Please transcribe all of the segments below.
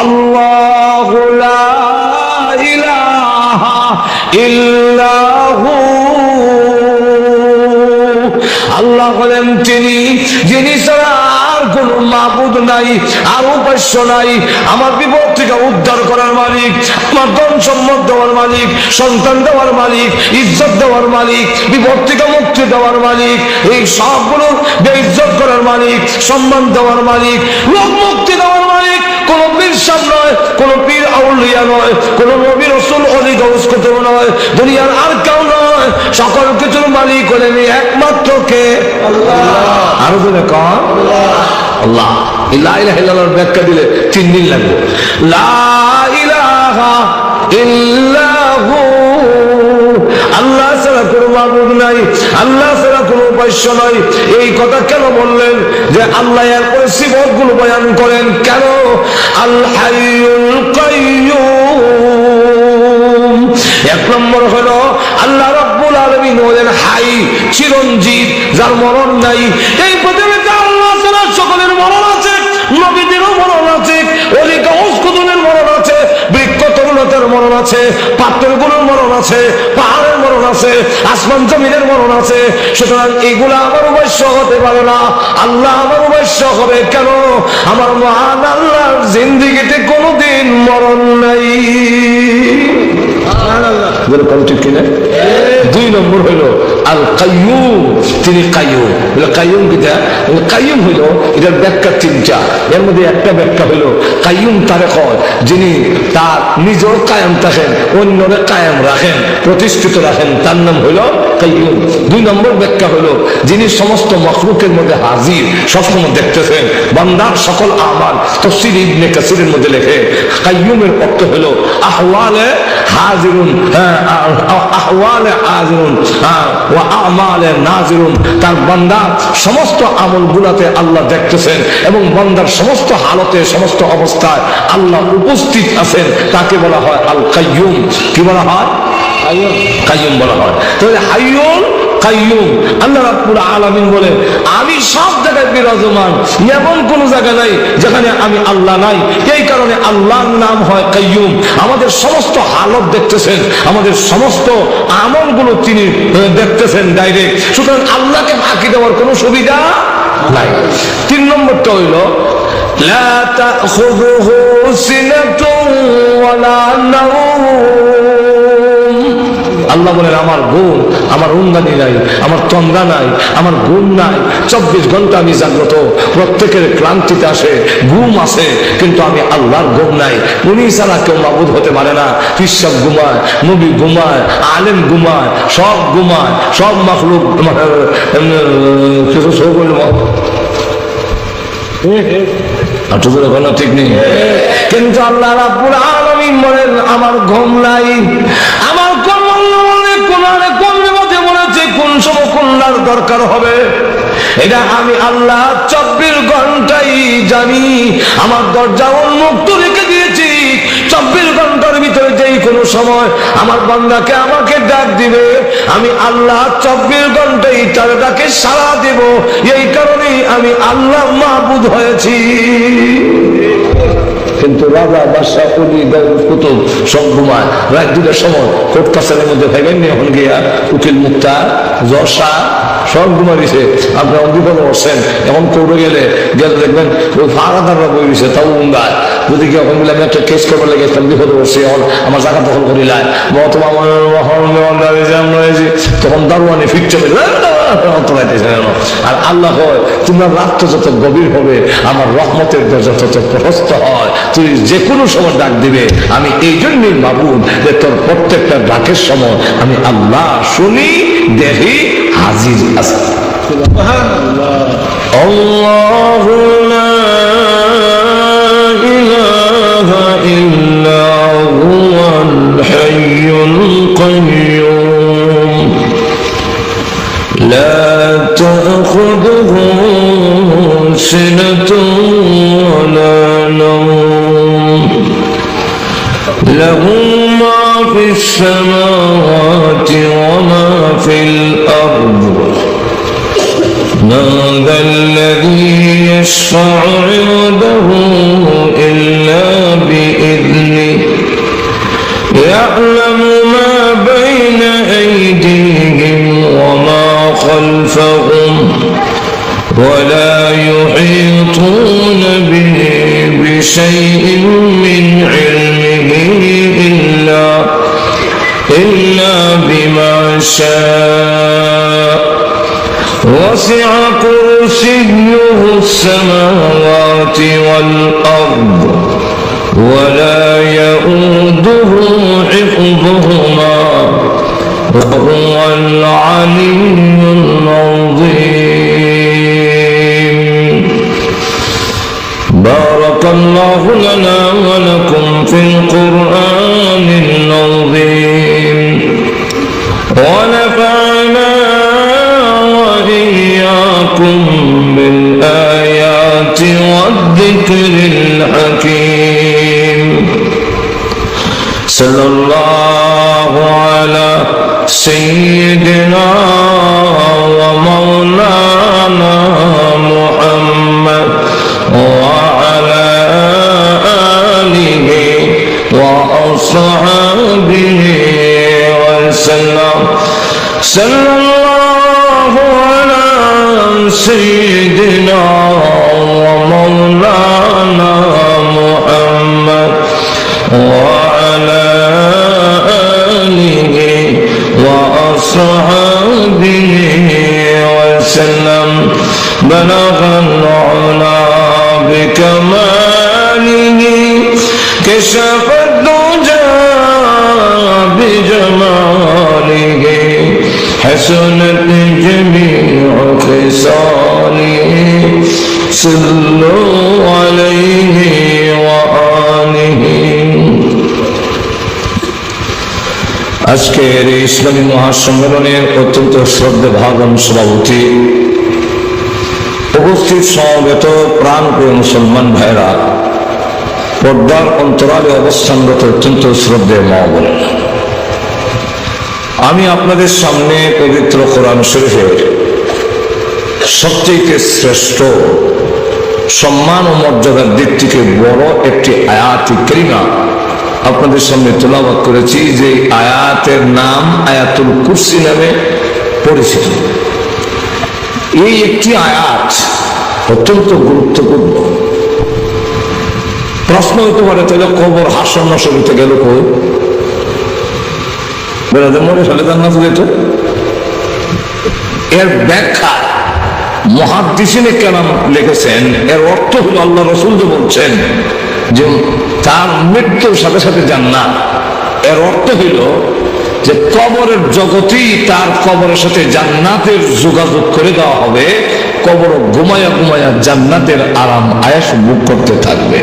আল্লাহু লা ইলাহা ইল্লাহু, আল্লাহ হলেন তিনি যিনি ছাড়া আর কোন মাবুদ নাই, আর উপাস্য নাই। আমার বিপদ থেকে উদ্ধার করার মালিক, আমার ধন সম্পদ দেওয়ার মালিক, সন্তান দেওয়ার মালিক, ইজ্জত দেওয়ার মালিক, বিপদ থেকে মুক্তি দেওয়ার মালিক, এই সবগুলো বেইজ্জত করার মালিক, সম্মান দেওয়ার মালিক, রোগ মুক্তি দেওয়ার মালিক। কোন পীর সাহেব নয়, কোন পীর আউলিয়া নয়, কোন নবী রাসূল ওলি গাউস কুতুব নয়, দুনিয়ার আর কেউ নয়। সকল কিছুর মালিক হলেন একমাত্র কে? আল্লাহ। আরো বলে কন আল্লাহ। লা ইলাহা ইল্লাল্লাহর ব্যাখ্যা দিলে 3 দিন লাগবে। লা ইলাহা ইল্লাহু, আল্লাহ ছাড়া কোনো মাবুদ নাই, আল্লাহ ছাড়া কোনো উপাস্য নাই। এই কথা কেন বললেন? যে আল্লাহ এরপরে সিফাত গুলো বয়ান করেন কেন? আল হাইয়ুল কাইয়ুম। 1 নম্বর হলো আল্লাহ রাব্বুল আলামিন হলেন হাই, চিরঞ্জীব, যার মরণ নাই। এই পৃথিবীতে আল্লাহ ছাড়া সকলের মরণ আছে, নবীদেরও মরণ আছে, ওলি গাউস কুতুবের মরণ আছে, বৃক্ষ তরুণতার মরণ আছে, পাথরগুলোর মরণ আছে, পাহাড়ের মরণ আছে, আসমান জমিনের মরণ আছে। সুতরাং এগুলা আমার উপাস্য হতে পারে না। আল্লাহ আমার উপাস্য হবে কেন? আমার মহান আল্লাহর জিন্দেগিতে কোনোদিন মরণ নাই। দুই নম্বর হইল আল কাইয়ুম, তিনি কাইয়ুম। কাইয়ুম কিটা? কাইয়ুম হইল এটার ব্যাখ্যা 3টা। এর মধ্যে একটা ব্যাখ্যা হইল কাইয়ুম তারে কয় যিনি তার নিজেও কায়েম থাকেন, অন্যরে কায়েম রাখেন, প্রতিষ্ঠিত রাখেন, তার নাম হইল কাইয়ুম। 2 নম্বর ব্যাখ্যা হইল যিনি সমস্ত মখলুকের মধ্যে হাজির, সবসময় দেখতেছেন বান্দার সকল আমাল। তাফসীর ইবনে কাসিরের মধ্যে লেখে কাইয়ুমের অর্থ হইল আহওয়ালে হাজিরুন, আহওয়ালে হাজিরুন ওয়া আমালে নাজিরুন। তার বান্দা সমস্ত আমলগুলোতে আল্লাহ দেখতেছেন এবং বান্দার সমস্ত হালতে, সমস্ত অবস্থায় আল্লাহ উপস্থিত আছেন। তাকে বলা হয় আল কাইয়ুম। কি বলা হয়? কাইয়ুম বলা হয়। তাহলে হাইয়ুল কাইয়ুম। আল্লাহ রাব্বুল আলামিন বলেন আমি সব জায়গায় বিরাজমান, এমন কোন জায়গা নাই যেখানে আমি আল্লাহ নাই। এই কারণে আল্লাহর নাম হয় কাইয়ুম। আমাদের সমস্ত হালত দেখতেছেন, আমাদের সমস্ত আমলগুলো তিনি দেখতেছেন ডাইরেক্ট। সুতরাং আল্লাহকে ফাঁকি দেওয়ার কোনো সুবিধা নাই। 3 নম্বরটা হইল লা তাখুযুহু সিনাতুন ওয়ালা নাওম। আল্লাহ বলেন আমার ঘুম, আমার উন্দানি নাই, আমার তন্দ্রা নাই, আমার ঘুম নাই। 24 ঘন্টা আমি জাগ্রত। প্রত্যেকের ক্লান্তিতে আসে, ঘুম আসে, কিন্তু আমি আল্লাহর ঘুম নাই। উনি ছাড়া কেউ মাবুদ হতে পারে না। পিসাব ঘুমায়, নবী ঘুমায়, আলেম ঘুমায়, সব ঘুমায়, সব মাখলুক কিছু সব ঠিক নেই। কিন্তু আল্লাহ রাব্বুল আলামিন বলেন আমার ঘুম নাই। আমার কোন সময় কল্যাণ দরকার হবে এটা আমি আল্লাহ 24 ঘন্টাই জানি। আমার দরজা উন্মুক্ত রেখে দিয়েছি। 24 ঘন্টার ভিতরে যেই কোনো সময় আমার বান্দাকে আমাকে ডাক দিবে, আমি আল্লাহ 24 ঘন্টাই তার ডাকে সাড়া দেব। এই কারণেই আমি আল্লাহ মাবুদ হয়েছি। কিন্তু রাজা, বাদশা, ওলি, গাউস, কুতুব সব ঘুমায়। রাত 2টার সময় কোর্ট কাছারির মধ্যে ভাইবেন এখন গিয়া উকিল মুক্তা, জশা সব ঘুমা দিছে। আপনার বিপদ বসছেন। এখন কোর্টে গেলে দেখবেন ওই ফারাদাররা বই দিছে, তাও উঙ্গায়। যদি কি এখন বলে আমি একটা কেস করবার লেগে গেছিলাম, বিপদে বসছি, এখন আমার জায়গা দখল করিলাম, তখন দারোয়ানি ফিরছে আর আল্লাহ হয় তোমরা রাত যত গভীর হবে আমার রহমতের দরজা তত প্রশস্ত হয়। তুই যে কোনো সময় ডাক দিবে। আমি এই জন্যই মাবুদ যে তোর প্রত্যেকটা ডাকের সময় আমি আল্লাহ শুনি, দেখি, হাজির আছি। আল্লাহু লা ইলাহা ইল্লা হুয়াল হাইয়ুল কাইয়ুম লা তাখুযুহু সিনাতুন ওয়ালা নাওম লাহু মা ফিস সামাওয়াতি ওয়া মা ফিল আরদ ما ذا الذي يشفع عنده إلا شيء من علمه إلا بما شاء وسع كرسيه السماوات والأرض ولا يؤوده حفظهما وهو العلي العظيم. بارك الله لنا ولكم في القرآن العظيم ونفعنا وإياكم بالآيات والذكر الحكيم. صلى الله على سيدنا ومولانا محمد وعلى آله وأصحابه وسلم. صلى الله على سيدنا ومولانا محمد وعلى آله وأصحابه وسلم. بلغ العلا بكماله كشف الدجى بجماله حسنت جميع خصاله. صلوا عليه وآله. আজকের এই ইসলামী মহাসম্মেলনের অত্যন্ত শ্রদ্ধেভাজন সভাপতি, উপস্থিত সমবেত প্রাণপ্রিয় মুসলমান ভাইরা, পর্দার অন্তরালে অবস্থানরত অত্যন্ত শ্রদ্ধেয় মা বোনেরা, আমি আপনাদের সামনে পবিত্র কোরআন শরীফের সবচেয়ে শ্রেষ্ঠ সম্মান ও মর্যাদার দিক থেকে বড় একটি আয়াতি কারিমা আপনাদের সামনে তেলাওয়াত করেছি, যে আয়াতের নাম আয়াতুল কুরসি নামে পরিচিত। এই একটি আয়াত অত্যন্ত গুরুত্বপূর্ণ। প্রশ্ন হইতে পারে, তাহলে কবর হাসর নসর হইতে গেল কই? বেড়াতে মরে ফেলে জান্নাতে যেত। এর ব্যাখ্যা মুহাদ্দিসিনে কেরাম লিখেছেন। এর অর্থ হলো, আল্লাহ রাসূল যে বলছেন যে তার মৃত্যুর সাথে সাথে জান্নাত, এর অর্থ হইল যে কবরের জগতেই তার কবরের সাথে জান্নাতের যোগাযোগ করে দেওয়া হবে। কবর ঘুমায়া ঘুমায়া জান্নাতের আরাম আয়েশ ভোগ করতে থাকবে,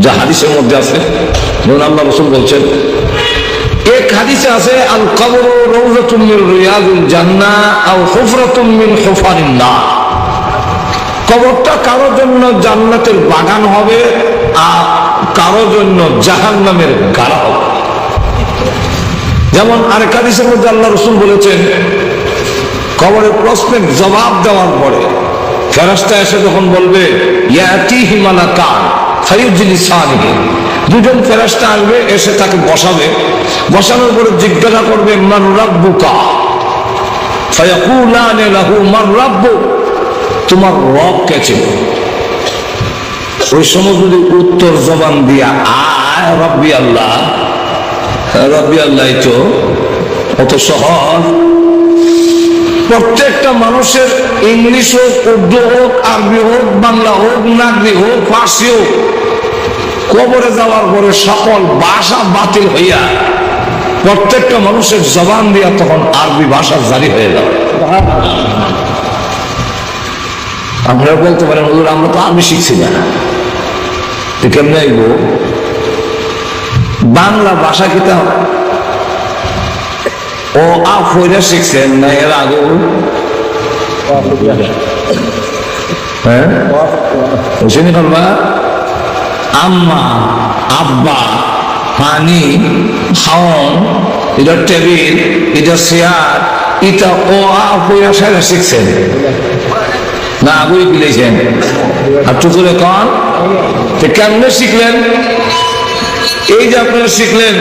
যা হাদিসের মধ্যে আছে। যেমন আল্লাহ রাসূল বলছেন, এক হাদিসে আছে, আল কবরু রাউযাতুম মিন রিয়াদিল জান্নাহ আও হুফরাতুম মিন হুফারিন নার। কবরটা কারোর জন্য জান্নাতের বাগান হবে, আর কারোর জন্য জাহান্নামের গাড়া হবে। যেমন আরেক হাদিসের মধ্যে আল্লাহ রাসূল বলেছেন, কবরের প্রশ্নের জবাব দেওয়ার পরে ফেরেশতা এসে যখন বলবে, ইয়াতিহি মালাকান ফায়ুজলিসানিহি, দুজন ফেরেশতা আসবে, এসে তাকে বসাবে। বসানোর পরে জিজ্ঞাসা করবে, মান রাব্বুকা? ফায়াকুলানে লাহু মান রাব্বুক, তোমার রব কে ছিল? ওই সময় যদি উত্তর জবান দিয়া আয় রব্বি আল্লাহ, রব্বি আল্লাহ, তো অত সহজ। প্রত্যেকটা মানুষের ইংলিশ হোক, উর্দু হোক, আরবি হোক, বাংলা হোক, নাগরি হোক, ফার্সি হোক, কবরে যাওয়ার পরে সকল ভাষা বাতিল হইয়া প্রত্যেকটা মানুষের জবান দিয়া তখন আরবি ভাষা জারি হয়ে যাবে। আপনারা বলতে পারেন, হুজুর আমরা তো আরবি শিখছি না, কেমনে আইব? বাংলা ভাষা কিতাব ও আফইরা শিখছেন না এর আগে? হ্যাঁ, বুঝিনি করবা? আম্মা, আব্বা, পানি, খাওন, এটা টেবিল, এটা চেয়ার, এটা ও আফইরা সেরা শিখছেন না আগুই গিলেছেন? আর টুকুরে কন কেমনে শিখলেন? এই যে আপনারা শিখলেন,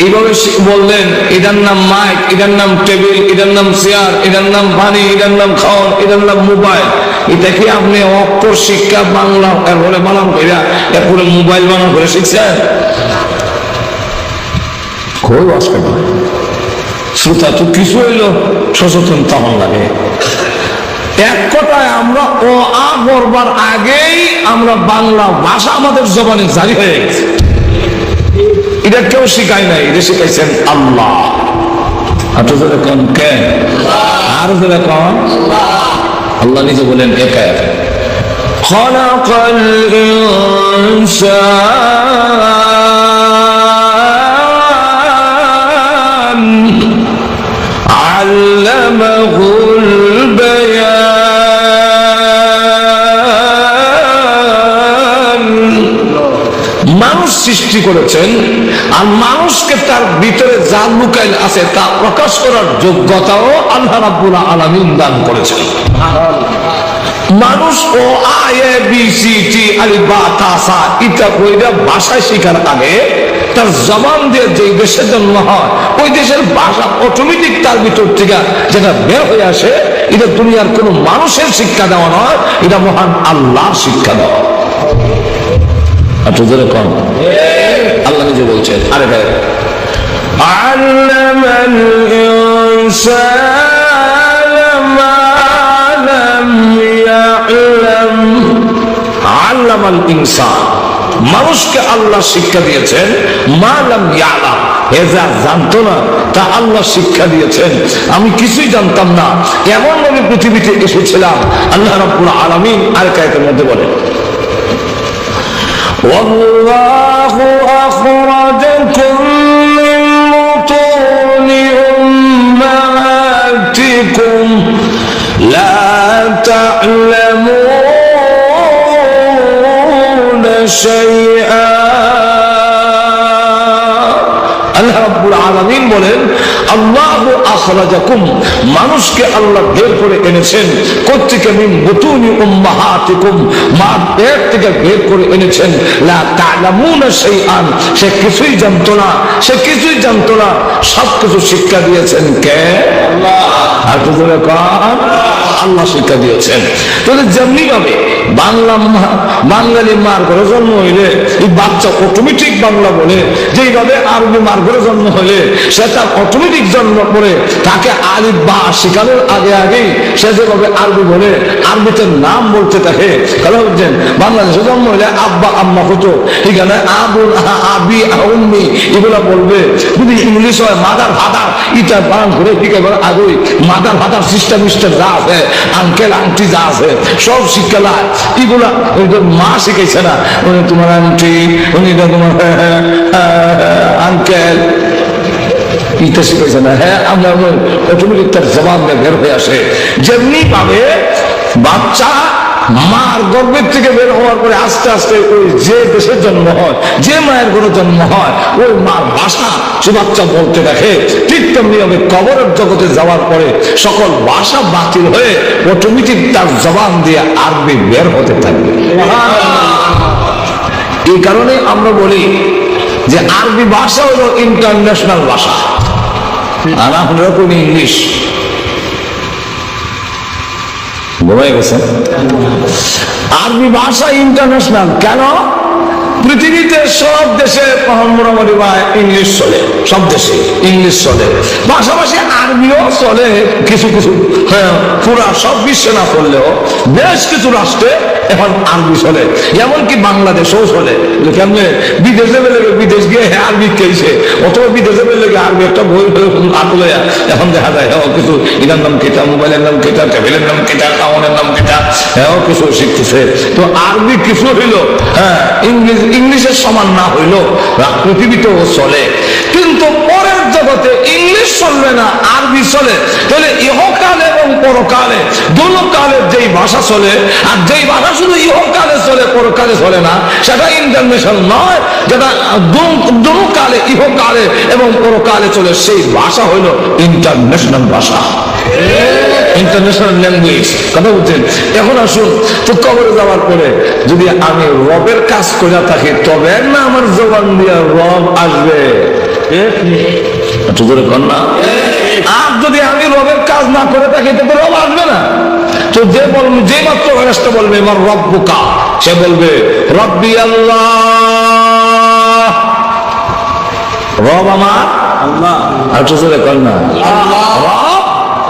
এইভাবে বললেন, এটার নাম মাইক, এটার নাম টেবিল, এটার নাম চেয়ার, এটার নাম পানি, এটার নাম খাওয়ান, এটার নাম মোবাইল। এটা কি আপনি অক্ষর শিক্ষা বাংলা এরপরে বানান কইরা এরপরে মোবাইল বানান করে শিখছেন? খুব অসুবিধা। শ্রোতা তো কিছু হইল সচেতন তখন লাগে। এক কথায় আমরা ও আ করবার আগেই আমরা বাংলা ভাষা আমাদের জবানে জারি হয়ে গেছে। এটা কেউ শিখায় নাই, এটা শিখাইছেন আল্লাহ। কোন কে আর কোন আল্লাহ নিজে বলেন একা একা খলাকাল ইনসান আল্লামাহুল বায়ান। মানুষ সৃষ্টি করেছেন আর মানুষকে তার ভিতরে যা লুকাইল আছে তা প্রকাশ করার যোগ্যতাও আল্লাহ রাব্বুল আলামিন দান করেছেন। মানুষ ও আ এ বি সি টি আলিফ বা তা সা এটা কইরা ভাষা শেখার আগে তার জবান দিয়ে যে দেশের জন্ম হয় ওই দেশের ভাষা অটোমেটিক তার ভিতর থেকে যেটা বের হয়ে আসে, এটা দুনিয়ার কোন মানুষের শিক্ষা দেওয়া নয়, এটা মহান আল্লাহর শিক্ষা দেওয়া। একটু জোরে কম। আল্লাহ নিজে বলছেন আরে ভাই আল্লামাল ইনসানা মা লাম ইয়ালাম। আল্লামাল ইনসান মানুষকে আল্লাহ শিক্ষা দিয়েছেন মা লাম ইয়ালাম, এ যা জানতো না তা আল্লাহ শিক্ষা দিয়েছেন। আমি কিছুই জানতাম না, এমন ভাবে পৃথিবীতে এসেছিলাম। আল্লাহ রাব্বুল আলামিন আরেক আয়াতের মধ্যে বলেন والله أخرجكم من بطون أمهاتكم لا تعلمون شيئا। আল্লাহ রাব্বুল আলামিন বলেন আল্লাহু আখরাজাকুম মানুষকে আল্লাহ বের করে এনেছেন কোত্থেকে মিন বুতুনি উম্মাহাতিকুম মা পেট থেকে বের করে এনেছেন লা তা'লামুনা শাইআন সে কিছুই জানতো না, সে কিছুই জানতো না, সবকিছু শিক্ষা দিয়েছেন কে? আল্লাহ। আর তো বলে কার? আল্লাহ শিক্ষা দিয়েছেন। তাহলে যেমনি ভাবে বাঙালি মার ঘরে জন্ম হইলে এই বাচ্চা অটোমেটিক বাংলা বলে, যেইভাবে আরবি মার ঘরে জন্ম হইলে সে তার অটোমেটিক জন্ম করে তাকে আলিফ বা শেখানোর আগে আগেই সে যেভাবে আরবি বলে আরবিতে নাম বলতে থাকে। কথা বলছেন বাংলাদেশে জন্ম হইলে আব্বা আম্মা হতো, এখানে আবুল আবি উম্মি এগুলা বলবে। যদি ইংলিশ হয় মাদার ফাদার ইটা বান ঘুরে ঠিক আগে মাদার ফাদার সিস্টার মিস্টার যা আছে আঙ্কেল আন্টি যা আছে সব শিক্ষা লায়। এগুলা মা শিখাইছে না, উনি তোমার আন্টি, উনি তোমার আঙ্কেল, ইটা শিখাইছে না। হ্যাঁ আমরা অটোমেটিক তার জবান বের হয়ে আসে। যেমনি ভাবে বাচ্চা মার গর্ভের থেকে বের হওয়ার পরে আস্তে আস্তে ওই যে দেশের জন্ম হয়, যে মায়ের ঘরে জন্ম হয়, ওই মার ভাষা সে বাচ্চা বলতে দেখে। ঠিক তেমনি হবে কবরের জগতে যাওয়ার পরে সকল ভাষা বাতিল হয়ে অটোমেটিক তার জবান দিয়ে আরবি বের হতে থাকবে। এই কারণে আমরা বলি যে আরবি ভাষা হলো ইন্টারন্যাশনাল ভাষা, আর আপনারা কোন ইংলিশ বোঝাই গেছে। আরবি ভাষা ইন্টারন্যাশনাল কেন? পৃথিবীতে সব দেশে মোটামুটি ইংলিশ চলে, সব দেশে ইংলিশ চলে, পাশাপাশি আরবিও চলে কিছু কিছু। হ্যাঁ পুরা সব বিশ্বে না করলেও বেশ কিছু রাষ্ট্রে এখন আরবি চলে, এমনকি বাংলাদেশেও চলে। কেমনে বিদেশে বেলে বিদেশ গিয়ে আরবি খেয়েছে, অথবা বিদেশে বেলে আরবি একটা বই আটলে এখন দেখা যায় হ্যাঁ কিছু এটার নাম কেটা, মোবাইলের নাম কেটা, টেবিলের নাম কেটা, খাওয়ানোর নাম কেটা, হ্যাঁ কিছু শিখতেছে। তো আরবি কিছু হইল হ্যাঁ ইংলিশের সমান না হইল পৃথিবীতেও চলে, কিন্তু পরের জগতে ইংলিশ চলবে না আরবি চলে। তাহলে ইহকাল এবং পরকালে দুনো কালের যেই ভাষা চলে, আর যেই ভাষা শুধু ইহকালে চলে পরকালে চলে না, সেটা ইন্টারন্যাশনাল নয়। যেটা দুনো কালে ইহকালে এবং পরকালে চলে সেই ভাষা হইল ইন্টারন্যাশনাল ভাষা, ইন্টারন্যাশনাল ল্যাঙ্গুয়েজ। কথা বলছেন। এখন আসুন তো কবরে যাওয়ার পরে যদি আমি রবের কাজ করে থাকি তবে না আমার জবান দিয়া রব আসবে। আর যদি আমি রবের কাজ না করে থাকি তবে রব আসবে না। তো যে মাত্র ফেরেশতা বলবে আমার রব্বুকা, সে বলবে রব্বি আল্লাহ, রব আমার আল্লাহ। আর তো জোরে কর না রব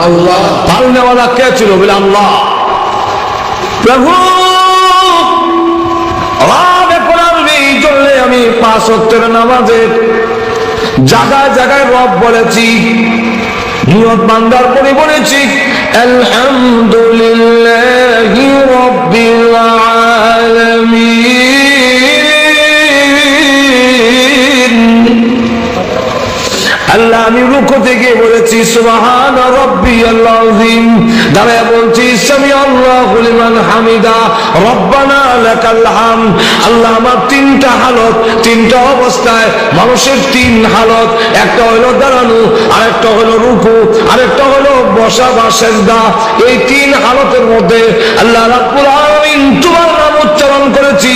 আল্লাহ। পালনেওয়ালা কে ছিল? বলে আল্লাহ, প্রভু আমি 5 ওয়াক্তের নামাজে জায়গায় জায়গায় রব বলেছি, নিয়ত বান্দার পরে বলেছি আলহামদুলিল্লাহি রাব্বিল আলামিন। আল্লাহ আমি রুকু থেকে বলেছি সুবহান রাব্বিয়াল আযীম, দাঁড়ায় বলছি সামি আল্লাহু লিমান হামিদা রব্বানা লাকাল হামদ। আল্লাহ আমার 3টা হালত, 3টা অবস্থায়, মানুষের 3 হালত, একটা হলো দাঁড়ানো, আরেকটা হলো রুকু, আরেকটা হলো বসা বা সিজদা। এই 3 হালতের মধ্যে আল্লাহ রাব্বুল আলামিন তোমার নাম উচ্চারণ করেছি,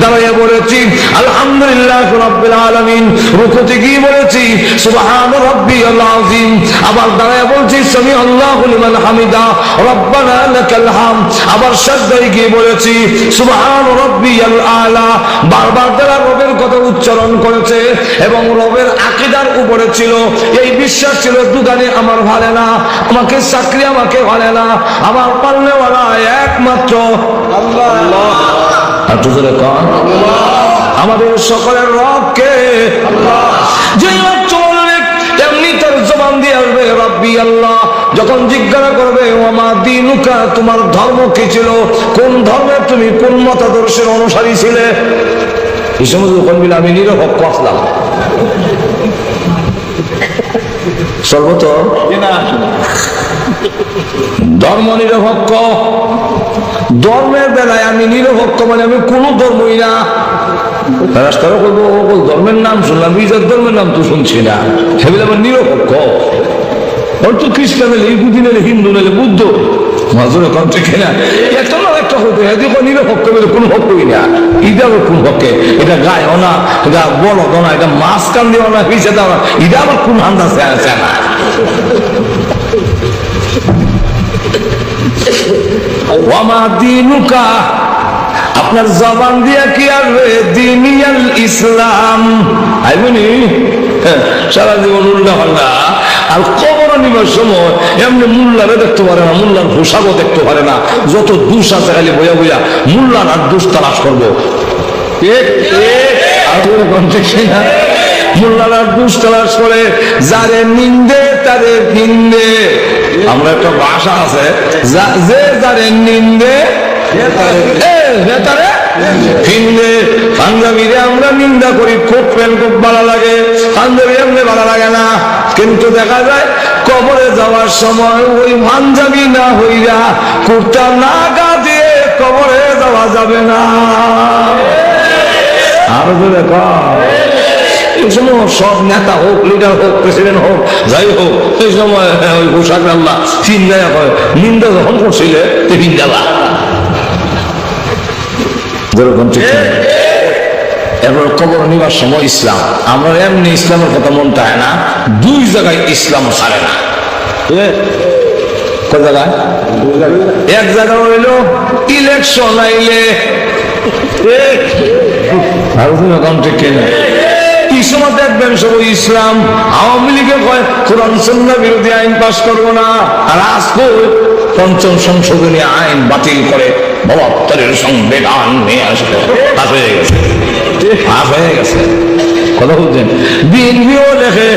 দাঁড়ায় বলেছি আলহামদুলিল্লাহ রাব্বিল আলামিন। রুকুতে গিয়ে বলেছি সুবহান রাব্বিয়াল আযীম, আবার দাঁড়ায় বলছি সামি আল্লাহু লিমান হামিদা রব্বানা লাকাল হামদ। আবার সিজদায় গিয়ে বলেছি সুবহান রাব্বিয়াল আলা। বারবার তারা রবের কথা উচ্চারণ করেছে এবং রবের আকীদার উপরে ছিল, এই বিশ্বাস ছিল দুগানে আমার ভালো না, আমাকে চাকরি আমাকে ভালো না, আমার পালনেওয়ালা একমাত্র আল্লাহ। আর তো জোরে কর আমাদের সকলের রব কে? আল্লাহ। যে চলবে তেমনি তার জবান দিয়ে আসবে রাব্বি আল্লাহ। যখন জিজ্ঞাসা করবে ওমা দীনুকা, তোমার ধর্ম কি ছিল, কোন ধর্মের তুমি কোন মতাদর্শের অনুসারী ছিলে, এই সময় যখন বলে আমি নিরপেক্ষ আসলাম, সর্বত ধর্ম নিরপেক্ষ। ধর্মের বেলায় আমি নিরপেক্ষ, মানে আমি কোন ধর্মই না। রাস্তারা করবো ধর্মের নাম শুনলাম, নিজের ধর্মের নাম তো শুনছি না, সেগুলো আমার নিরপেক্ষ। ওর তো খ্রিস্টান এলে, ইহুদি নেলে, হিন্দু নেলে, বুদ্ধ, মাজুরে কম ঠিক না, একটা না একটা হতো দেখো নিরপেক্ষ বলে কোনো পক্ষই না। এটা আবার কোন পক্ষে? এটা গায়ে না, এটা বলদ না, এটা মাছ কান দেওয়া না, পিছিয়ে দেওয়া না, এটা আবার কোন আন্দাজে আছে না। ওয়ামা দীনুকা, আপনার জবান দিয়া কি আসবে দীনিয়াল ইসলাম, আইবনি সারা জীবন উল্টা পাল্টা। আর কবর নিবার সময় এমনি মুল্লারে দেখতে পারে না, মুল্লার পোশাকও দেখতে পারে না, যত দুষ আছে খালি বইয়া বইয়া মুল্লার আর দুষ তালাশ করবো। মুল্লার আর দুষ তালাশ করে, যারে নিন্দে তারে নিন্দে। আমরা একটা ভাষা আছে, যে যারে নিন্দে পাঞ্জাবিরে আমরা নিন্দা করি, খুব প্যান্ট খুব ভালো লাগে, পাঞ্জাবি এমনি ভালো লাগে না। কিন্তু দেখা যায় কবরে যাওয়ার সময় ওই পাঞ্জাবি না হইয়া কুর্তা না গা দিয়ে কবরে যাওয়া যাবে না। আরো ধরে এই সময় সব নেতা হোক, লিডার হোক, প্রেসিডেন্ট হোক, যাই হোক, এই সময় ওই পোশাক আল্লাহ চিন্তা হয়, নিন্দা যখন করছিলে নিন্দাবা যেরকম ঠিক। এরপর কবর নিবার সময় ইসলাম, আমরা এমনি ইসলামের কথা মনতে হয় না, 2 জায়গায় ইসলাম ছাড়ে না। কোন জায়গায়? এক জায়গা হইল ইলেকশন আইলে, ঠিক কিনা? এই সময় দেখবেন সব ইসলাম আওয়ামী লীগে কয় কোরআন সুন্নাহ বিরোধী আইন পাস করবো না, আর আজকে 5ম সংশোধনী আইন বাতিল করে 72-এর সংবিধান নিয়ে আসবে। পাস হয়ে গেছে, পাস হয়ে গেছে। কথা বলছেন বিএনপিও লেখে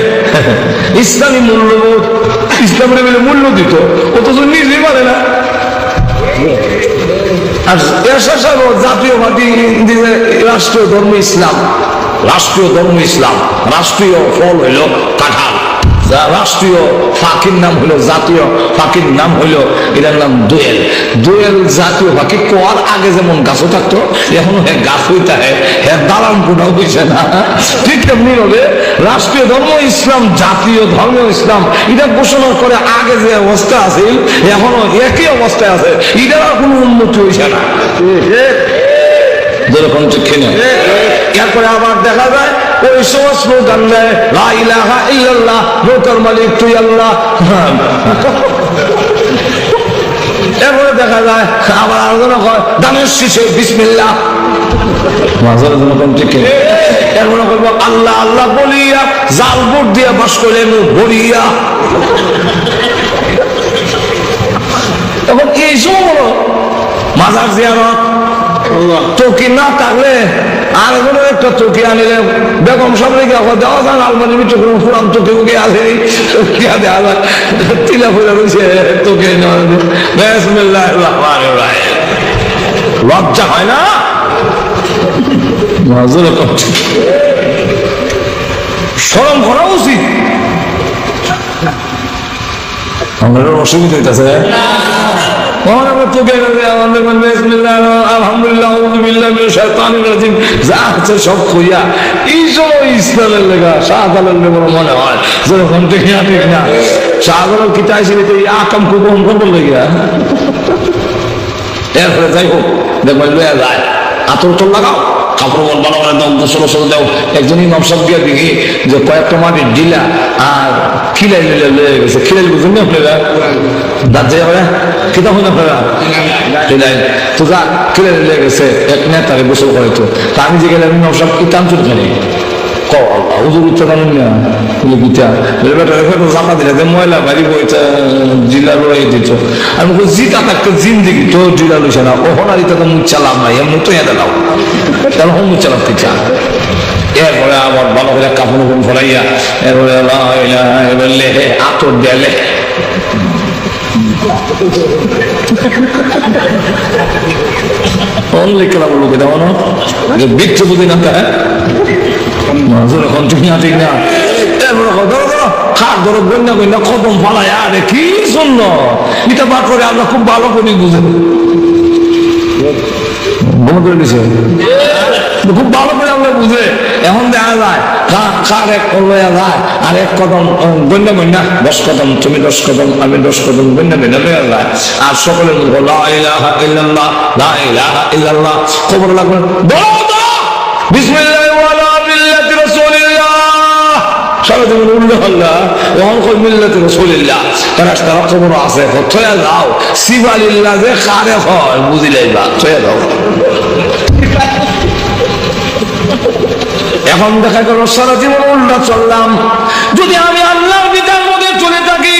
ইসলামী মূল্যবোধ, ইসলামের বলে মূল্য দিত, অথচ নিজে পারে না। আর জাতীয়বাদী রাষ্ট্রীয় ধর্ম ইসলাম, রাষ্ট্রীয় ধর্ম ইসলাম, রাষ্ট্রীয় ফল হইল কাঁঠাল, রাষ্ট্রীয় পাখির নাম হইল, জাতীয় পাখির নাম হইল, এটার নাম দোয়েল। দোয়েল জাতীয় পাখি, কোয়ার আগে যেমন গাছও থাকতো, এখন গাছ হইতে হয়, দালান কোটাও হইছে না। ঠিক তেমনি হবে রাষ্ট্রীয় ধর্ম ইসলাম, জাতীয় ধর্ম ইসলাম, এটা ঘোষণা করে আগে যে অবস্থা আছে এখনো একই অবস্থায় আছে, এটার আর কোনো উন্নতি হয়েছে না। যেরকম ঠিক কিনা? এরপরে আবার দেখা যায় ওই সময় স্লোগান দেয় লা ইলাহা ইল্লাল্লাহ, নৌকার মালিক তুই আল্লাহ। এরপরে দেখা যায় আবার আলোচনা হয় দানের শীষে বিসমিল্লাহ, মাঝার জন্য ঠিক। এরপরে করবো আল্লাহ আল্লাহ বলিয়া জাল বুট দিয়ে বাস করে বলিয়া। তখন এই সময় মাজার জিয়ারত চৌকি না থাকলে আর কোনো একটা চৌকি আনিলে বেগম সামনে দেওয়া যান আলমারির ভিতরে কোনো পুরান চৌকি উঠে আসেনি, দেওয়া যায় তিলা ফুলা রয়েছে চৌকি। লজ্জা হয় না? শরম করা উচিত। আমাদের অসুবিধা হইতেছে সব কইয়া এই সময় ইসলামের লেখা শাহজালাল মনে হয় যেরকম ঠিক না। শাহজালাল কি চাইছিল আকাম খুব করবো লেগিয়া। এরপরে যাই হোক দেখবেন যায় আতর তো লাগাও, কাপড় বল ভালো করে দাও, গোসল গোসল দাও। একজনই নবসব দিয়ে দেখি যে কয়েকটা মাটির ডিলা আর খিলাই লয়ে গেছে। খিলাই বুঝুন না আপনারা দাঁত যাই হবে কিতাব না আপনারা খিলাই তো যা খিলাই লয়ে গেছে এক নেতারে গোসল করে। তো আমি যে গেলে আমি নবসব কিতাম চুল খানি জামা দিলে ময়লা বাড়ি বইটা জিলা লয়ে দিত। আমি জিতা থাকতো জিন্দিগি তো জিলা লইছে না ওহনারিতে তো মুখ চালাম নাই এমনি তো এতে দাও তাহলে হোম মুখ চালাতে চা। এরপরে আবার ভালো করে কাপড় কোন ফলাইয়া এরপরে আতর দেয়ালে অনলি খেলা বলবো কেন বিচ্ছু বুঝি না তা ঠিক না। কদম ফালাই আরে কি শূন্য এটা বার করে আমরা খুব ভালো করে বুঝেন খুব ভালো করে আমরা বুঝে। এখন দেখা যায় কার এক লয়া যায় আর এক কদম গন্যা গন্যা 10 কদম তুমি 10 কদম আমি 10 কদম গন্যা গন্যা লয়া যায়। আর সকলের মুখ লা ইলাহা ইল্লাল্লাহ লা ইলাহা ইল্লাল্লাহ খবর লাগবে বিসমিল্লাহ ওয়ালা মিল্লাতি রাসূলিল্লাহ সারা জীবন উল্লেখ আল্লাহ ওহন কই মিল্লাতি রাসূলিল্লাহ তারা খবর আছে ছয়া যাও সিবালিল্লাহ যে কারে হয় বুঝিলাই বা ছয়া যাও। এখন দেখা গেল সারা জীবন উল্টা চললাম। যদি আমি আল্লাহর বিধান মধ্যে চলে থাকি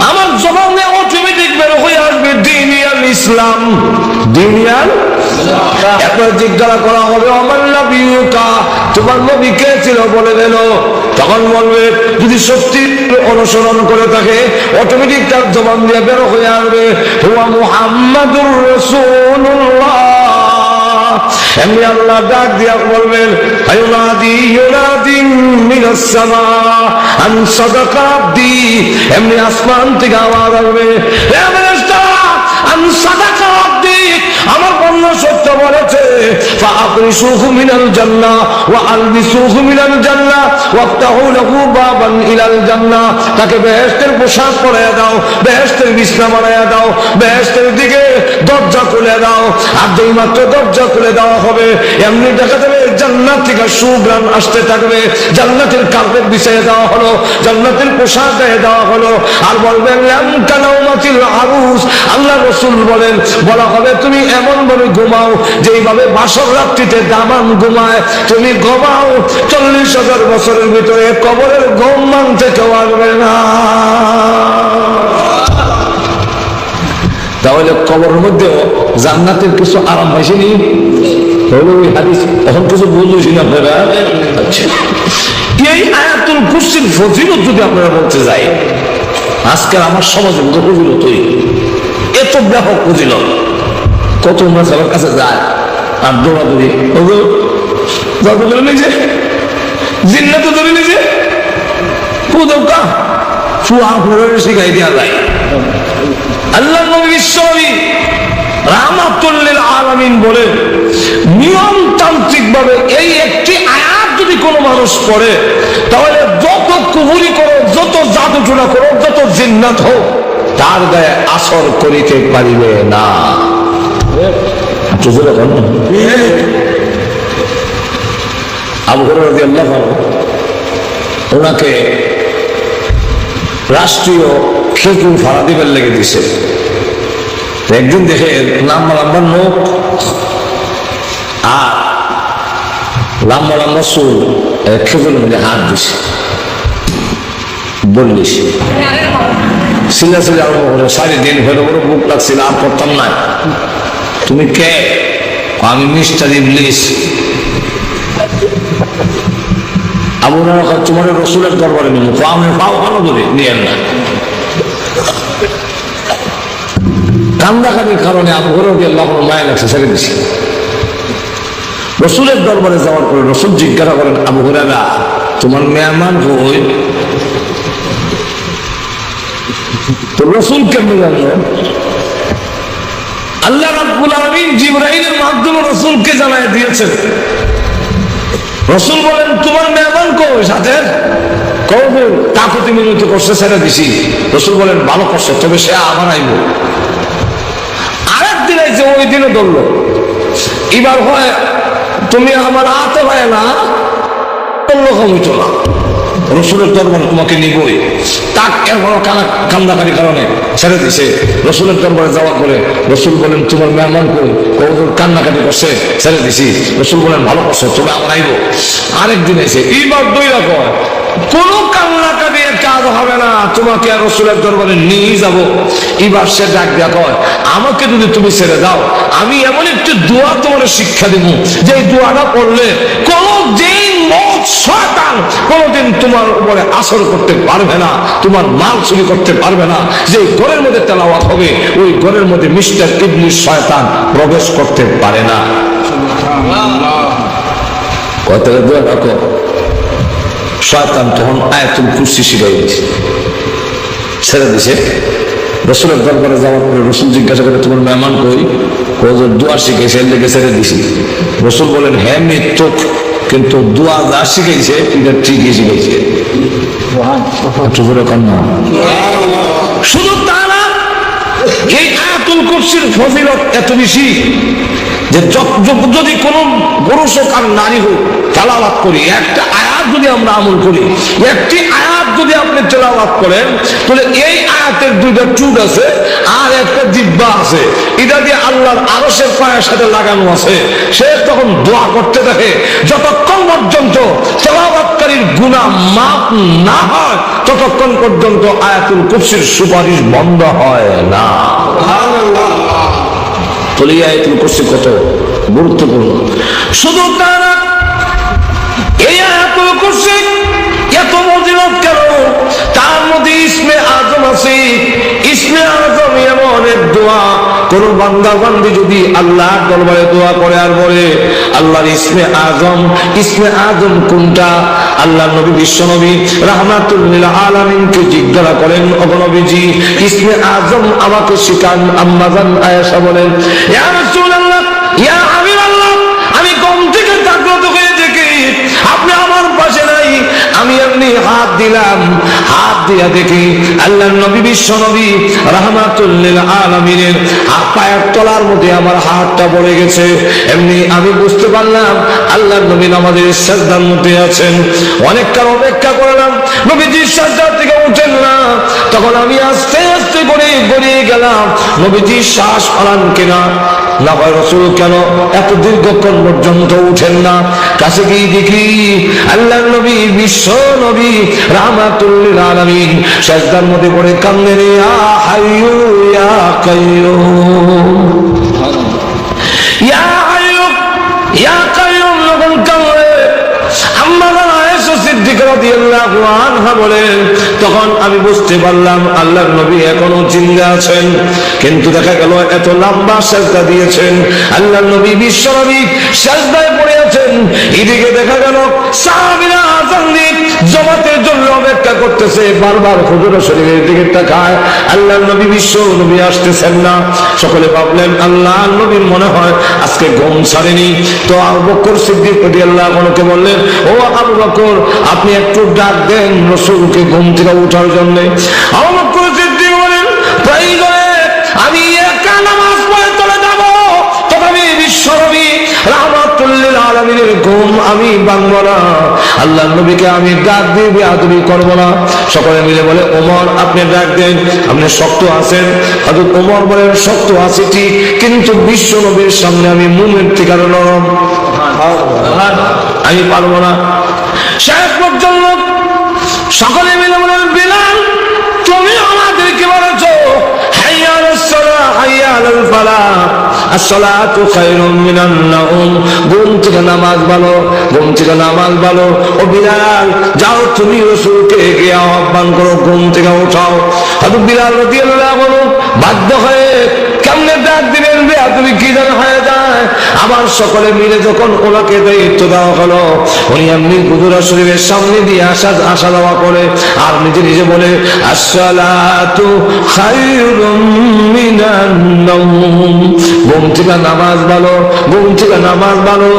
আমার জবানে অটোমেটিক বের হয়ে আসবে দ্বীনিয়াল ইসলাম। দ্বীনিয়াল একবার জিজ্ঞাসা করা হবে আমার নবীকা তোমার নবী কে ছিল বলে দিল। তখন বলবে যদি সত্যি অনুসরণ করে থাকে অটোমেটিক তার জবান দিয়ে বের হয়ে আসবে হুয়া মুহাম্মাদুর রাসূলুল্লাহ। এমনি আল্লাহ ডাক দিয়া বলবেন আয়ুনাদি ইউনাদি মিনাস সামা আন সাদাকা আবদি। এমনি আসমান থেকে আওয়াজ আসবে হে ফেরেশতা আন সাদাকা আবদি আমার বান্দা সত্য বলেছে ফাআকরিসুহু মিনাল জান্নাহ ওয়া আলবিসুহু মিনাল জান্নাহ ওয়াফতাহু লাহু বাবান ইলাল জান্নাহ। তাকে বেহেশতের পোশাক পরাইয়া দাও, বেহেশতের বিছানা বানাইয়া দাও, বেহেশতের দিকে দরজা খুলে দাও। আর যেই মাত্র দরজা খুলে দেওয়া হবে এমনি দেখা যাবে জান্নাত থেকে সুঘ্রাণ আসতে থাকবে। জান্নাতের কার্পেট বিছিয়ে দেওয়া হলো, জান্নাতের পোশাক দিয়ে দেওয়া হলো। আর বলবেন লাম কানাউমাতিল আরুস। আল্লাহ রাসূল বলেন বলা হবে তুমি এমন ভাবে ঘুমাও যেইভাবে বাসর রাত্রিতে দামান ঘুমায় তুমি ঘুমাও 40,000 বছরের ভিতরে কবরের ঘুম ভাঙতে কেউ আসবে না। তাহলে কবরের মধ্যে জান্নাতের কিছু আরাম পাইছেনি হলো ওই হাদিস এখন কিছু বুঝেছি না আপনারা। এই আয়াতুল কুরসির ফজিলত যদি আপনারা বলতে যাই আজকাল আমার সমাজের মতো ফজিলত এত ব্যাপক ফজিলত কত মাসাবার কাছে যায় আর দৌড়াদৌড়ি যত করে নিয়েছে জিন্নাত ধরে নিয়েছে পুদকা ফুয়া ফুলের শিখাই দেওয়া যায়। আল্লাহ নবী বিশ্বনবী রাহমাতুল লিল আলামিন বলে নিয়মতান্ত্রিক ভাবে এই একটি আয়াত যদি কোনো মানুষ পড়ে তাহলে যত কুফরি করো, যত জাদুটোনা করো, যত জিন্নাত হোক তার গায়ে আসর করিতে পারিবে না। আবু হুরায়রা রাদিয়াল্লাহু আনহু ওনাকে রাষ্ট্রীয় খেজুর ভাড়া দিবার লেগে দিছে। একদিন দেখে লম্বা লম্বা নোক আর লম্বা লম্বা চুল খেজুরের মধ্যে হাত দিছে, বললিস সিলা সিলা সারাদিন ঘরে ঘরে বুক লাগছিল, আর করতাম না। তুমি কে? আমি মিস্টার ইবলিস। আবু হুরায়রা তোমার রসুলের দরবারে নিব, আমি পাও ভালো করে নিয়েন না। কান্দাকানির কারণে আবু হুরায়রা আল্লাহ মায়া লাগছে, ছেড়ে দিছি। রসুলের দরবারে যাওয়ার পরে রসুল জিজ্ঞাসা করেন, আবু হুরায়রা তোমার মেহমান কই? তো রসুল কেমনে জানলো? আল্লাহ রাব্বুল আলামিন জিবরাইলের মাধ্যমে রসুলকে জানায় দিয়েছেন। রসুল বলেন, তোমার মেহমান কই সাথে? কখন কাকুতি মিনতি করছে, ছেড়ে দিছি। রসুল বলেন, ভালো করছে, তবে সে আবার আইব। আরেকদিন আইছে, ওই দিনও ধরলো। এবার হয় তুমি আমার হাতে হয় না, বললো কমিত না, রসুলের দরবারে তোমাকে নিবই। তাক এরপর কান্দাকারী কারণে ছেড়ে দিছে। রসুলের দরবারে যাওয়ার পরে রসুল বলেন, তোমার মেহমান কই? কান্নাকাটি করছে, ছেড়ে দিছি। রসুল বলেন, ভালো করছে, তুমি আমার আইব। আরেকদিন এসে এইবার দুই রকম, কোন কান্নাকাটি কাজ হবে না, তোমাকে রসুলের দরবারে নিয়ে যাব। এবার সে ডাক দেয়া কয়, আমাকে যদি তুমি ছেড়ে দাও, আমি এমন একটি দোয়া তোমার শিক্ষা দিব, যে দোয়াটা পড়লে কোনদিন শয়তান কোনদিন তোমার উপরে আসর করতে পারবে না, তোমার মাল চুরি করতে পারবে না। যে ঘরের মধ্যে তেলাওয়াত হবে, ওই ঘরের মধ্যে মিস্টার ইবলিস শয়তান প্রবেশ করতে পারে না। কথাটা দোয়া রাখো। শয়তান তখন আয়াতুল কুরসি শিখাই দিয়েছে, ছেড়ে দিছে। রসুলের দরবারে যাওয়ার পরে রসুল জিজ্ঞাসা করে, তোমার মেহমান কই? দোয়া শিখেছে, লেগে ছেড়ে দিছি। রসুল বলেন, হ্যাঁ মৃত্যুক, কিন্তু দোয়া যা শিখেছে এটা ঠিকই শিখেছে। শুধু তা না, এই আয়াতুল কুরসির ফজিলত এত বেশি যে যদি কোনো পুরুষ হোক আর নারী হোক তেলাওয়াত করি, একটা আয়াত যদি আমরা আমল করি, একটি আয়াত যদি আপনি তেলাওয়াত করেন, তাহলে এই আয়াতের দুইটা চুট আছে আর একটা জিহ্বা আছে, এটা দিয়ে আল্লাহর আরশের পায়ের সাথে লাগানো আছে। সে তখন দোয়া করতে থাকে, যতক্ষণ পর্যন্ত তেলাওয়াতকারীর গুনাহ মাফ না হয় ততক্ষণ পর্যন্ত আয়াতুল কুরসির সুপারিশ বন্ধ হয় না। তাহলে এই আয়াতুল কুরসি কত গুরুত্বপূর্ণ। শুধু তা না, এই আয়াতুল কুরসি এত মজিলত কেন? তার মধ্যে ইসমে আজম আছে। ইসমে আজম এমন এক দোয়া, কোন বান্দা বান্দি যদি আল্লাহর দরবারে দোয়া করে আর বলে আল্লাহর ইসমে আজম, ইসমে আজম কোনটা? আল্লাহ নবী বিশ্ব নবী রাহমাতুল লিল আলামিনকে জিজ্ঞাসা করেন, ওগো নবীজি ইসমে আজম আমাকে শিখান। আম্মা জান আয়েশা বলেন, ইয়া রাসূলুল্লাহ, ইয়া হাবিবাল্লাহ, আমি কম থেকে জাগ্রত হয়ে দেখি আপনি আমার পাশে নাই। আমি এমনি হাত দিলাম, হাত দিয়া দেখি আল্লাহ নবী বিশ্ব নবী রাহমাতুল লিল আলামিনের পায়ের তলার মধ্যে আমার হাতটা পড়ে গেছে। এমনি আমি বুঝতে পারলাম আল্লাহ নবী নামাজের সিজদার মধ্যে আছেন। অনেকক্ষণ অপেক্ষা করলাম, নবীজি সিজদা থেকে উঠেন না। তখন আমি আস্তে আস্তে করে গড়িয়ে গেলাম, নবীজি শ্বাস ফেলান কিনা, না হয় রাসূল কেন এত দীর্ঘক্ষণ পর্যন্ত উঠেন না। কাছে গিয়ে দেখি আল্লাহ নবী বিশ্ব নবী রাহমাতুল লিল আলামিন সিজদার মধ্যে পড়ে কান্দেন, ইয়া হাইয়ু ইয়া কাইয়ুম, ইয়া হাইয়ু ইয়া কাইয়ুম যখন কাঁদে। আম্মা আয়েশা সিদ্দিকা রাদিয়াল্লাহু আনহা বলেন, তখন আমি বুঝতে পারলাম আল্লাহর নবী এখনো জিন্দা আছেন, কিন্তু দেখা গেল এত লম্বা সিজদা দিয়েছেন। আল্লাহর নবী বিশ্ব নবী সিজদায় পড়ে আছেন, এদিকে দেখা গেল সাহাবীরা আযান দিয়ে জামাতের জন্য অপেক্ষা করতেছে, বারবার হুজুরের শরীরের দিকে তাকায়। আল্লাহর নবী বিশ্ব নবী আসতেছেন না। সকলে ভাবলেন আল্লাহর নবীর মনে হয় আজকে ঘুম ছাড়েনি। তো আবু বকর সিদ্দিক রাদিয়াল্লাহু আনহুকে বললেন, ও আবু বকর, আপনি একটু ডাক দেন রাসূলকে ঘুম থেকে ওঠার জন্য। আবু বকর সিদ্দিক বলেন, প্রয়োজনে আমি একা নামাজ পড়ে চলে যাব, তবে বিশ্ব নবী রাহমাতুল লিল আলামিন আলামিনের ঘুম আমি ভাঙবো না, আল্লাহর নবীকে আমি ডাক দিয়ে বেয়াদবি করবো না। সকলে মিলে বলে, ওমর আপনি ডাক দেন, আপনি শক্ত আছেন। হযরত ওমর বলেন, শক্ত আছি ঠিক, কিন্তু বিশ্ব নবীর সামনে আমি মুমিন থেকে আরো নরম, আমি পারবো না। শেষ পর্যন্ত সকলে মিলে বলেন, বিলাল তুমি আমাদেরকে বলেছো হাইয়া আলাস সালাহ হাইয়া আলাল ফালাহ, আসসালাতু খায়রুম মিনান নাওম, ঘুম থেকে নামাজ ভালো, ঘুম থেকে নামাজ ভালো। ও বিলাল যাও তুমি রাসূলকে গিয়ে আহ্বান করো, ঘুম থেকে উঠাও। হযরত বিলাল রাদিয়াল্লাহু আনহু বাধ্য হয়ে কেমনে ডাক দিবেন, তুমি কি জান হয়ে যায়। আবার সকলে মিলে যখন ওনাকে দায়িত্ব দেওয়া হলো, উনি এমনি হুজুরা শরীফের সামনে দিয়ে আসা যাওয়া করে আর নিজে নিজে বলে, আসসালাতু খায়রুম মিনান নাওম, ঘুম থেকে নামাজ ভালো, ঘুম থেকে নামাজ ভালো।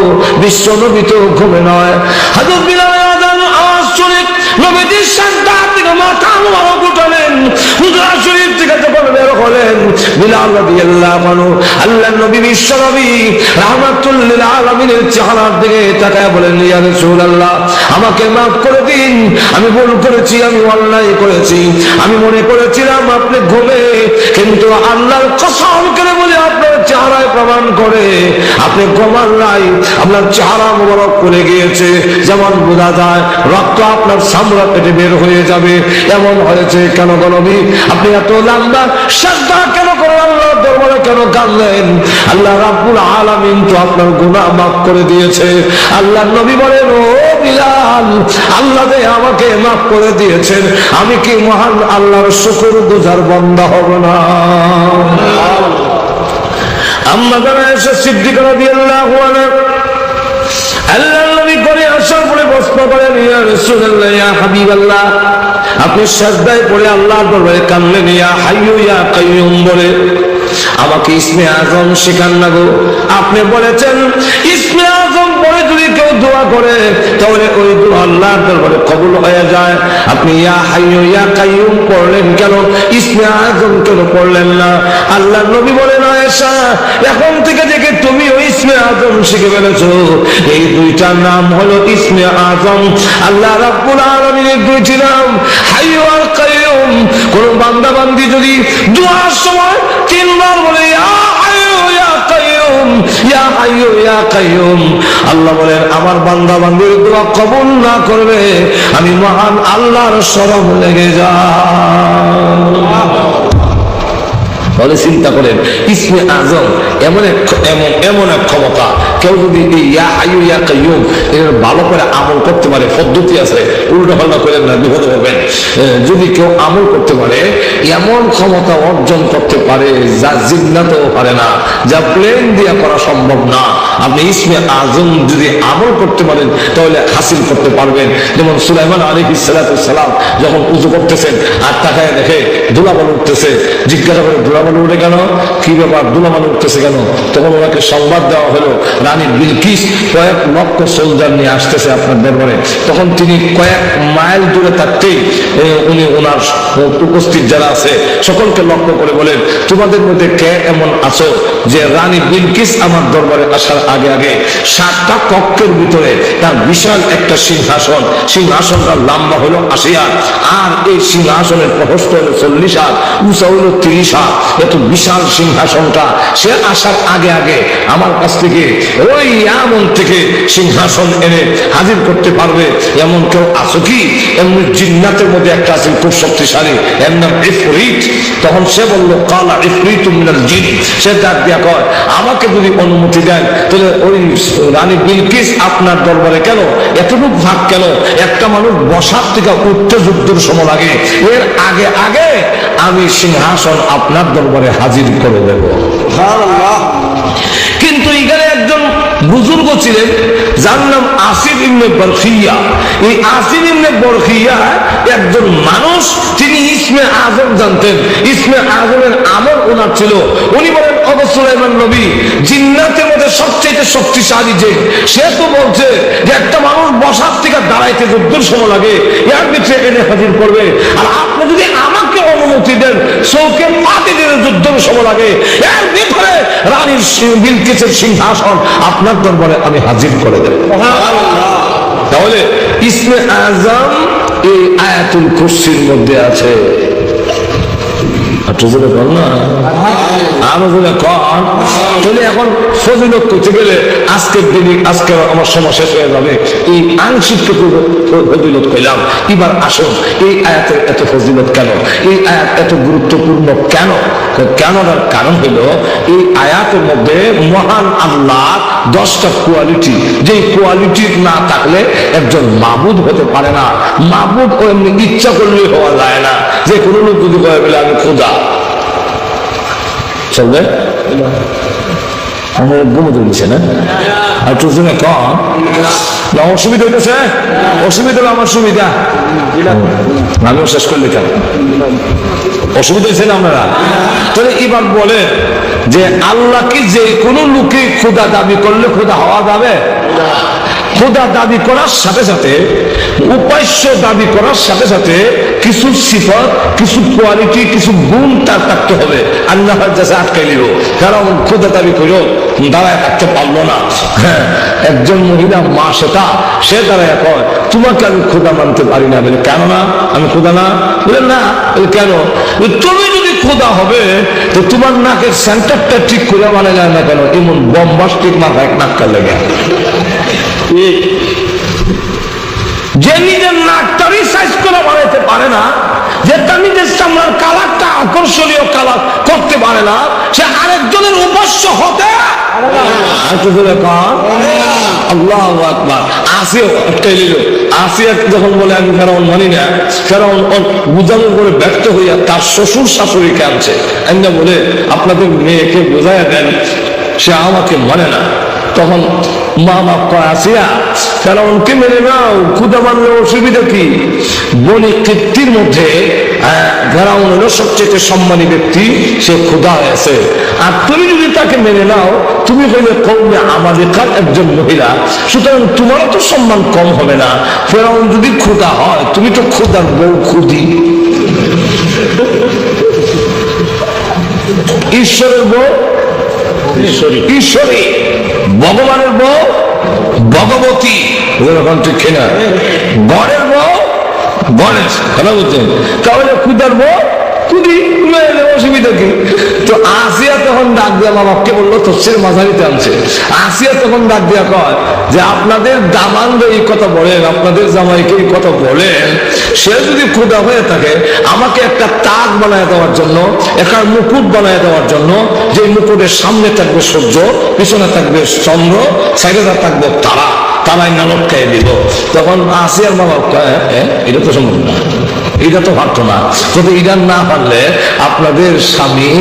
বিশ্ব নবী তো ঘুমে নয়। হযরত বিলাল আযানের আওয়াজ শুনে নবীজির সাজদা থেকে মাথা মোবারক উঠালেন, হুজুরা শরীফ থেকে যখন বের হলেন, বিলাল রাদিয়াল্লাহু আনহু আল্লাহর নবী বিশ্ব নবী রাহমাতুল লিল আলামিনের চেহারার দিকে তাকায় বলেন, ইয়া রাসূলুল্লাহ আমাকে মাফ করে দিন, আমি ভুল করেছি, আমি অন্যায় করেছি, আমি মনে করেছিলাম আপনি ঘুমে, কিন্তু আল্লাহর কসম করে বলে আপনার চেহারায় প্রমাণ করে আপনি ঘুমান নাই, আপনার চেহারা মোবারক করে গিয়েছে, যেমন বোঝা যায় রক্ত আপনার চামড়া পেটে বের হয়ে যাবে, এমন হয়েছে। কেন গো নবী আপনি এত লম্বা সাজদা কেন করেন, আল্লাহর দরবারে কেন কাঁদলেন? আল্লাহ রাব্বুল আলামিন তো আপনার গুনাহ মাফ করে দিয়েছে। আল্লাহর নবী বলেন, ও বিলাল আল্লাহ যে আমাকে মাফ করে দিয়েছেন, আমি কি মহান আল্লাহর শুকরগুজার বান্দা হব না? আম্মা জানা আয়েশা সিদ্দিকা রাদিয়াল্লাহু আনহা আল্লাহর নবী করে আসার পরে প্রশ্ন করেন, ইয়া রাসূলুল্লাহ ইয়া হাবিবাল্লাহ আপনি সাজদায় পড়ে আল্লাহর দরবারে কাঁদলেন, ইয়া হাইয়ু ইয়া কাইয়ুম বলে, আমাকে ইসমে আজম শেখান না গো। আপনি বলেছেন ইসমে আজম পড়ে যদি কেউ দোয়া করে তাহলে ওই দোয়া আল্লাহর দরবারে কবুল হয়ে যায়। আপনি ইয়া হাইয়ু ইয়া কাইয়ুম পড়লেন কেন, ইসমে আজম কেন পড়লেন না? আল্লাহর নবী বলেন, আয়েশা এখন থেকে দেখে তুমি ওই ইসমে আজম শিখে ফেলেছো। এই দুইটা নাম হলো ইসমে আজম। আল্লাহ রাব্বুল আলামিনের দুইটি নাম হাইয়ু আর কাইয়ুম। কোন বান্দা বান্দি যদি দোয়ার সময় তিনবার বলে ইয়া হাইয়ু ইয়া কাইয়ুম ইয়া হাইয়ু ইয়া কাইয়ুম, আল্লাহ বলেন আমার বান্দা বান্দির দোয়া কবুল না করবে, আমি মহান আল্লাহর শরম লেগে যায়। তাহলে চিন্তা করেন ইসমে আজম এমন এক ক্ষমতা, কেউ যদি ইয়া হাইয়ু ইয়া কাইয়ুম এর ভালো করে আমল করতে পারে, পদ্ধতি আছে, উল্টো পাল্টা করেন না বিপদ হবেন। যদি কেউ আমল করতে পারে, এমন ক্ষমতা অর্জন করতে পারে যা জিন্নাতেও পারে না, যা প্লেন দিয়ে করা সম্ভব না। আপনি ইসমে আজম যদি আমল করতে পারেন তাহলে হাসিল করতে পারবেন। যেমন সুলাইমান আলাইহিস সালাম যখন উযু করতেছেন আর তাকায় দেখে ধুলাবালু উঠতেছে, জিজ্ঞাসা করে ধুলাবালু উঠে কেন, কি ব্যাপার ধুলাবালু উঠতেছে কেন? তখন ওনাকে সংবাদ দেওয়া হলো রানী বিলকিস কয়েক লক্ষ সোলজার নিয়ে আসতেছে আপনার দরবারে। তখন তিনি কয়েক মাইল দূরে থাকতেই উনি ওনার উপস্থিত যারা আছে সকলকে লক্ষ্য করে বলেন, তোমাদের মধ্যে কে এমন আছো যে রানী বিলকিস আমার দরবারে আসার আগে আগে 7টা কক্ষের ভিতরে তার বিশাল একটা সিংহাসন, সিংহাসনটা লম্বা হলো 80 হাত, আর এই সিংহাসনের প্রস্থ হলো 40 হাত, উঁচা হলো 30 হাত। এত বিশাল সিংহাসনটা সে আসার আগে আগে আমার কাছ থেকে ওই এমন থেকে সিংহাসন এনে হাজির করতে পারবে এমন কেউ আছো কি? এমনি জিন্নাতের মধ্যে একটা আছে খুব শক্তিশালী, এর নাম ইফরিত। তখন সে বলল, কালা ইফরিতু মিনাল জিন। সে ডাক দিয়া কয়, আমাকে যদি অনুমতি দেন তাহলে ওই রানী বিলকিস আপনার দরবারে কেন, এতটুকু ভাগ কেন? একটা মানুষ বসার থেকে উঠতে যুদ্ধের সময় লাগে, এর আগে আগে আমি সিংহাসন আপনার দরবারে হাজির করে দেব। কিন্তু এখানে একজন বুজুর্গ ছিলেন যার নাম আসিফ ইবনে বরখিয়া। এই আসিফ ইবনে বরখিয়া একজন মানুষ, তিনি ইসমে আজম জানতেন, ইসমে আজমের আমল ওনার ছিল। উনি বলেন, ওগো সুলাইমান নবী, জিন্নাতের মধ্যে সবচেয়ে শক্তিশালী যে, সে তো বলছে যে একটা মানুষ বসার থেকে দাঁড়াইতে যুদ্ধের সময় লাগে, এর ভিতরে এনে হাজির করবে, আর আপনি যদি আমাকে অনুমতি দেন চৌকে পাতি দিলে যুদ্ধের সময় লাগে, এর ভিতরে রানীর বিলকিসের সিংহাসন আপনার দরবারে আমি হাজির করে দেব। তাহলে ইসমে আজম এই আয়াতুল কুরসির মধ্যে আছে। এখন ফজিলত করতে গেলে আজকের দিনে আজকে আমার সময় শেষ হয়ে যাবে। এই আংশিক ফজিলত কইলাম। এবার আসুন এই আয়াতের এত ফজিলত কেন, এই আয়াত এত গুরুত্বপূর্ণ কেন? কেনটার কারণ হলো এই আয়াতের মধ্যে মহান আল্লাহ 10টা কোয়ালিটি, যে কোয়ালিটি না থাকলে একজন মাবুদ হতে পারে না। মাবুদ এমনি ইচ্ছা করলে হওয়া যায় না। যে কোনো লোক যদি কয়ে বলে আমি খোদা, চলবে? আমার ঘুমোতে দিচ্ছে না, আর তোর জন্য কম অসুবিধা হইতেছে। অসুবিধা হলো আমার সুবিধা, আমিও শেষ করলে কেন অসুবিধা হয়েছে না আপনারা? তাহলে এবার বলে যে আল্লাহ কি যে কোনো লোকে খোদা দাবি করলে খোদা হওয়া যাবে? খোদা দাবি করার সাথে সাথে, উপাস্য দাবি করার সাথে সাথে কিছু সিফত, কিছু কোয়ালিটি, কিছু গুণ তার থাকতে হবে। আল্লাহ কাছে আটকাই নিল, কারণ খোদা দাবি করো দাঁড়ায় থাকতে পারলো না। হ্যাঁ, একজন মহিলা মা সে দাঁড়ায় কয় তোমাকে আমি খোদা মানতে পারি না। বলে কেন না? আমি খোদা না? বলে না। কেন? তুমি যদি খোদা হবে তো তোমার নাকের সেন্টারটা ঠিক করে মানে যায় না কেন? এমন বম্বাস্টিক মাথায় নাকটা লেগে। যে নিজের নাকটারই সাইজ করে বানাইতে পারে না, যে তার নিজের চামড়ার কালারটা আকর্ষণীয় কালার করতে পারে না, সে আরেকজনের উপাস্য হতে আল্লাহু আকবার। আসিয়া যখন বলে আমি ফেরাউন মানি না, ফেরাউন বুঝানোর করে ব্যর্থ হইয়া তার শ্বশুর শাশুড়িকে আনছে। আইনা বলে আপনাদের মেয়েকে বোঝাইয়া দেন সে আমাকে মানে না। তখন মা বাপ কয় আসিয়া ফেরাউনকে মেনে নাও, খুদা মানলে অসুবিধা কি? বনি কীর্তির মধ্যে ফেরাউন হলো সবচেয়ে সম্মানী ব্যক্তি, সে খুদা হয়েছে। আর তুমি যদি তাকে মেনে নাও, তুমি হইলে কওমে আমালিকার একজন মহিলা, সুতরাং তোমারও তো সম্মান কম হবে না। ফেরাউন যদি খুদা হয়, তুমি তো খুদার বউ খুদি, ঈশ্বরের বউ ঈশ্বরী, ভগবানের বউ ভগবতী, ঠিক কিনা? গড়ের বউ গণেশ, কথা বলছেন? তাহলে খুদার বউ খুদি, অসুবিধা কি? তো আসিয়া তখন ডাক দিয়া বাবাকে বললো তফসির মাঝারিতে আনছে। আসিয়া তখন ডাক দিয়া কয় যে আপনাদের দামানকে এই কথা বলেন, আপনাদের জামাইকে এই কথা বলেন, সে যদি খুদা হয়ে থাকে আমাকে একটা তাজ বানায় দেওয়ার জন্য, একটা মুকুট বানায় দেওয়ার জন্য, যে মুকুটের সামনে থাকবে সূর্য, পিছনে থাকবে চন্দ্র, সাইডে থাকবে তারা, তারাই নালক খেয়ে দিব। তখন আসিয়ার মা বাপ কয় এটা তো সম্ভব না, এটা তো পারতো না। কিন্তু এটা না পারলে আপনাদের স্বামী,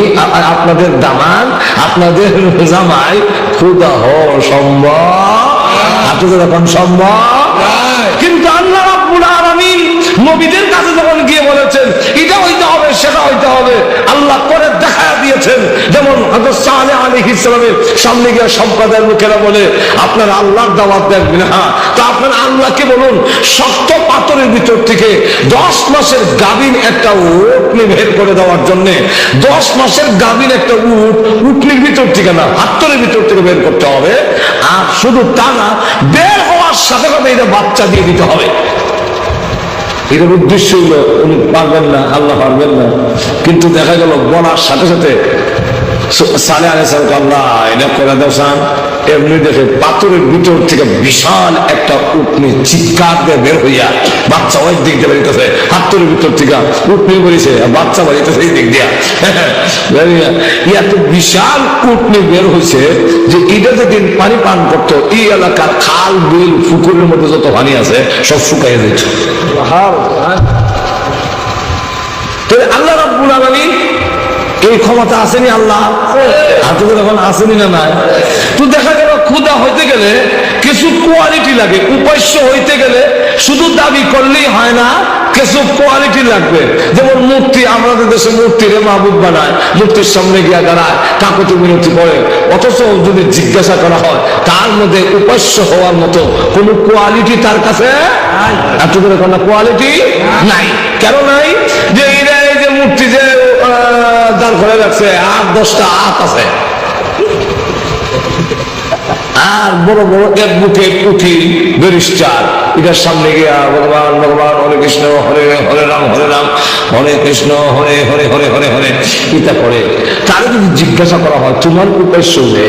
আপনাদের দামান, আপনাদের জামাই খুদা হওয়া সম্ভব? আপনাদের এখন সম্ভব? কিন্তু আল্লাহ রাব্বুল আলামিন নবীদের কাছে যখন গিয়ে বলেছেন এটা হইতে হবে, সেটা হইতে হবে, আল্লাহ করে দেখা দিয়েছেন। যেমন হযরত সালেহ আলাইহিস সালামের সামনে গিয়ে সম্প্রদায়ের লোকেরা বলে আপনারা আল্লাহর দাওয়াত দেখবেন। হ্যাঁ, তো আপনারা আল্লাহকে বলুন শক্ত পাথরের ভিতর থেকে 10 মাসের গাভীন একটা উটনি বের করে দেওয়ার জন্য, 10 মাসের গাভীন একটা উটনির ভিতর থেকে না, পাথরের ভিতর থেকে বের করতে হবে। আর শুধু তা না, বের হওয়ার সাথে সাথে এটা বাচ্চা দিয়ে দিতে হবে। এটার উদ্দেশ্য হলো উনি পারবেন না, আল্লাহ পারবেন না। কিন্তু দেখা গেল বলার সাথে সাথে সালেহ আলাইহিস সালাম আল্লাহ এটা করে দেওয়ান, এমনি দেখে পাথরের ভিতর থেকে বিশাল একটা উটনি চিৎকার দিয়ে বের হইয়া বাচ্চা ওই দিক দিয়ে বেরিতেছে, পাথরের ভিতর থেকে উটনি বেরিয়েছে, বাচ্চা বেরিতেছে এই দিক দিয়া। এত বিশাল উটনি বের হয়েছে যে এটা থেকে পানি পান করতো, এই এলাকার খাল বিল পুকুরের মধ্যে যত পানি আছে সব শুকাইয়া দিত। আল্লাহ রাব্বুল আলামিন এই ক্ষমতা আসেনি আল্লাহ? আপনাদের এখন আসেনি না? নাই। তো দেখা গেল খুদা হইতে গেলে কিছু কোয়ালিটি লাগে, উপাস্য হইতে গেলে শুধু দাবি করলেই হয় না, কিছু কোয়ালিটি লাগবে। যেমন মূর্তি, আমাদের দেশে মূর্তিরে মাহবুব বানায়, মূর্তির সামনে গিয়া দাঁড়ায়, কাকুতি মিনতি করে, অথচ যদি জিজ্ঞাসা করা হয় তার মধ্যে উপাস্য হওয়ার মতো কোন কোয়ালিটি তার কাছে আপনাদের এখন কোয়ালিটি নাই। কেন নাই? যে এই যে মূর্তি যে দাঁড় করে রাখছে, 8-10টা হাত আছে, আর বড় বড় এক বুকের উকিল ব্যারিস্টার এটার সামনে গিয়া ভগবান ভগবান হরে কৃষ্ণ হরে হরে রাম হরে কৃষ্ণ হরে হরে হরে হরে হরে এটা করে। তার যদি জিজ্ঞাসা করা হয় তোমার উপাস্য যে,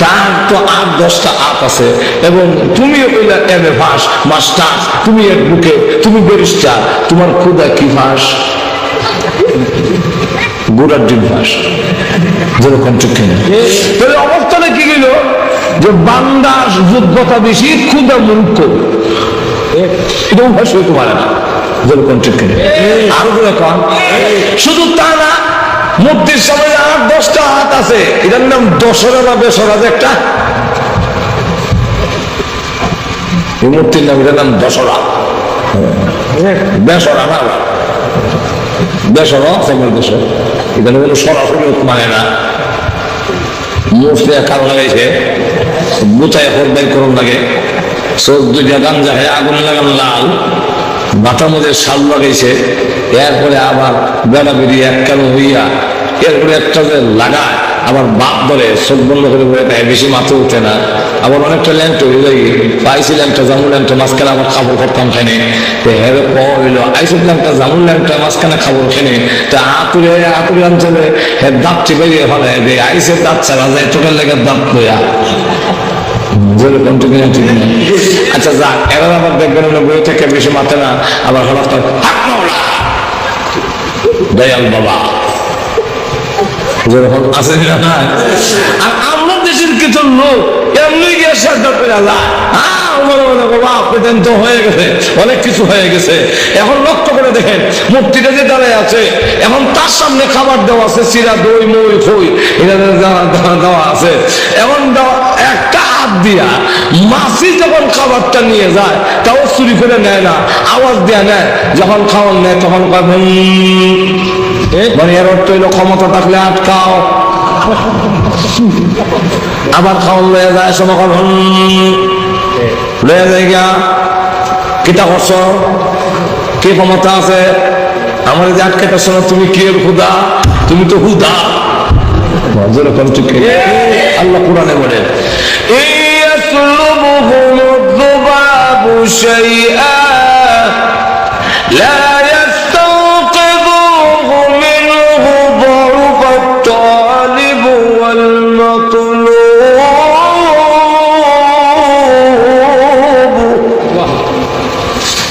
তার তো 8-10টা আপ আছে এবং তুমিও এমএ ভাস মাস্টার, তুমি এক বুকে, তুমি ব্যারিস্টার, তোমার খুদা কি ভাস? গোড়ার ডিম ভাস। যেরকম ঠিক কিনা? তাহলে অবস্থাটা কি গেল যে বান্দার যোগ্যতা বেশি, ক্ষুদা মূর্খ, এটা অভ্যাস হইতে পারে না। যেরকম ঠিক কিনা? আরো যেরকম শুধু তা না, মূর্তির সামনে 8-10টা হাত আছে, এটার নাম দশরা বা বেসরা, একটা এই মূর্তির নাম, এটার নাম দশরা, বেসরা না, বেসরা তোমার দেশ, এটা কোনো সরাসরি মানে না। মুখে কারো লাগাইছে, বুচায় হরবাই করুন লাগে, চোখ দুইটা গাঞ্জা হয়ে আগুন লাগান লাল, মাথার মধ্যে শাল লাগাইছে, এরপরে আবার বেড়া বেরিয়ে এক কেন হইয়া এরপরে একটা যে লাগায়, আবার বাপ ধরে চোখ বন্ধ করে বলে দেয়, বেশি মাথা উঠে না। আবার অনেকটা ল্যাংটো হইল, পাইছি ল্যাংটা জামুন ল্যাংটা মাঝখানে আবার খাবার করতাম খেনে, তো হেরে হইল আইসব ল্যাংটা জামুন ল্যাংটা মাঝখানে খাবার খেনে, তো আতুরে অঞ্চলে দাঁত চেপে দিয়ে ফেলে যে আইসের দাঁত ছাড়া যায়, চোখের লেগে দাঁত লইয়া। আচ্ছা যাক, এরা আবার দেখবেন বই থেকে বেশি মাথে না, আবার হঠাৎ দয়াল বাবা যেরকম আছে না। আর আমরা দেশের কিছু লোক এমনি গিয়ে শ্রদ্ধা করে যায়, তো হয়ে গেছে, অনেক কিছু হয়ে গেছে। এখন লক্ষ্য করে দেখেন মূর্তিটা যে দাঁড়ায় আছে, এখন তার সামনে খাবার দেওয়া আছে, চিরা দই মই খই এটা দেওয়া আছে। এখন একটা হাত দিয়া মাসি যখন খাবারটা নিয়ে যায়, তাও চুরি করে নেয় না, আওয়াজ দেয়া নেয়। যখন খাওয়ান নেয় তখন মানে এর অর্থ হইল ক্ষমতা থাকলে আটকাও। আবার খাওয়ান লয়ে যায়, সমকল লয়ে যায় গিয়া কিতা করছ, কি ক্ষমতা আছে আমার যে আটকাটার সময়? তুমি কি এর হুদা? তুমি তো হুদা। আল্লাহ কোরআনে বলে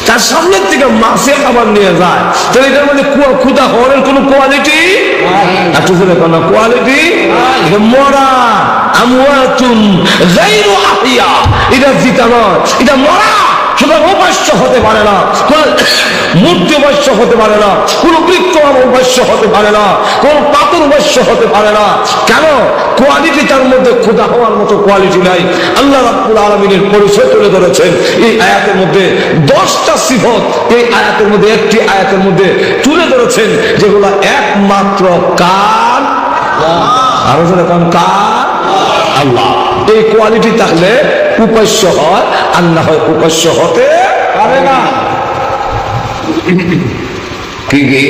তার সামনের থেকে মাসে খাবার নিয়ে যায়, তাহলে এটার মধ্যে ক্ষুধা হওয়ার কোন কোয়ালিটি, কোয়ালিটি মরা আমওয়াতুন গায়রু আহিয়া, এটা জিতা নয়, এটা মরা। সুতরাং অবশ্য হতে পারে না, কোন মূর্তি অবশ্য হতে পারে না, কোন বৃক্ষ অবশ্য হতে পারে না, কোন পাথর অবশ্য হতে পারে না। কেন? কোয়ালিটি তার মধ্যে ক্ষুধা হওয়ার মতো কোয়ালিটি নাই। আল্লাহ রাব্বুল আলামিনের পরিচয় তুলে ধরেছেন এই আয়াতের মধ্যে 10টা সিফত, এই আয়াতের মধ্যে একটি আয়াতের মধ্যে তুলে ধরেছেন যেগুলো একমাত্র কার, আরো যেরকম কার, আল্লাহ। এই কোয়ালিটি থাকলে উপাস্য হয়, আর না হয় উপাস্য হতে পারে না। কি কি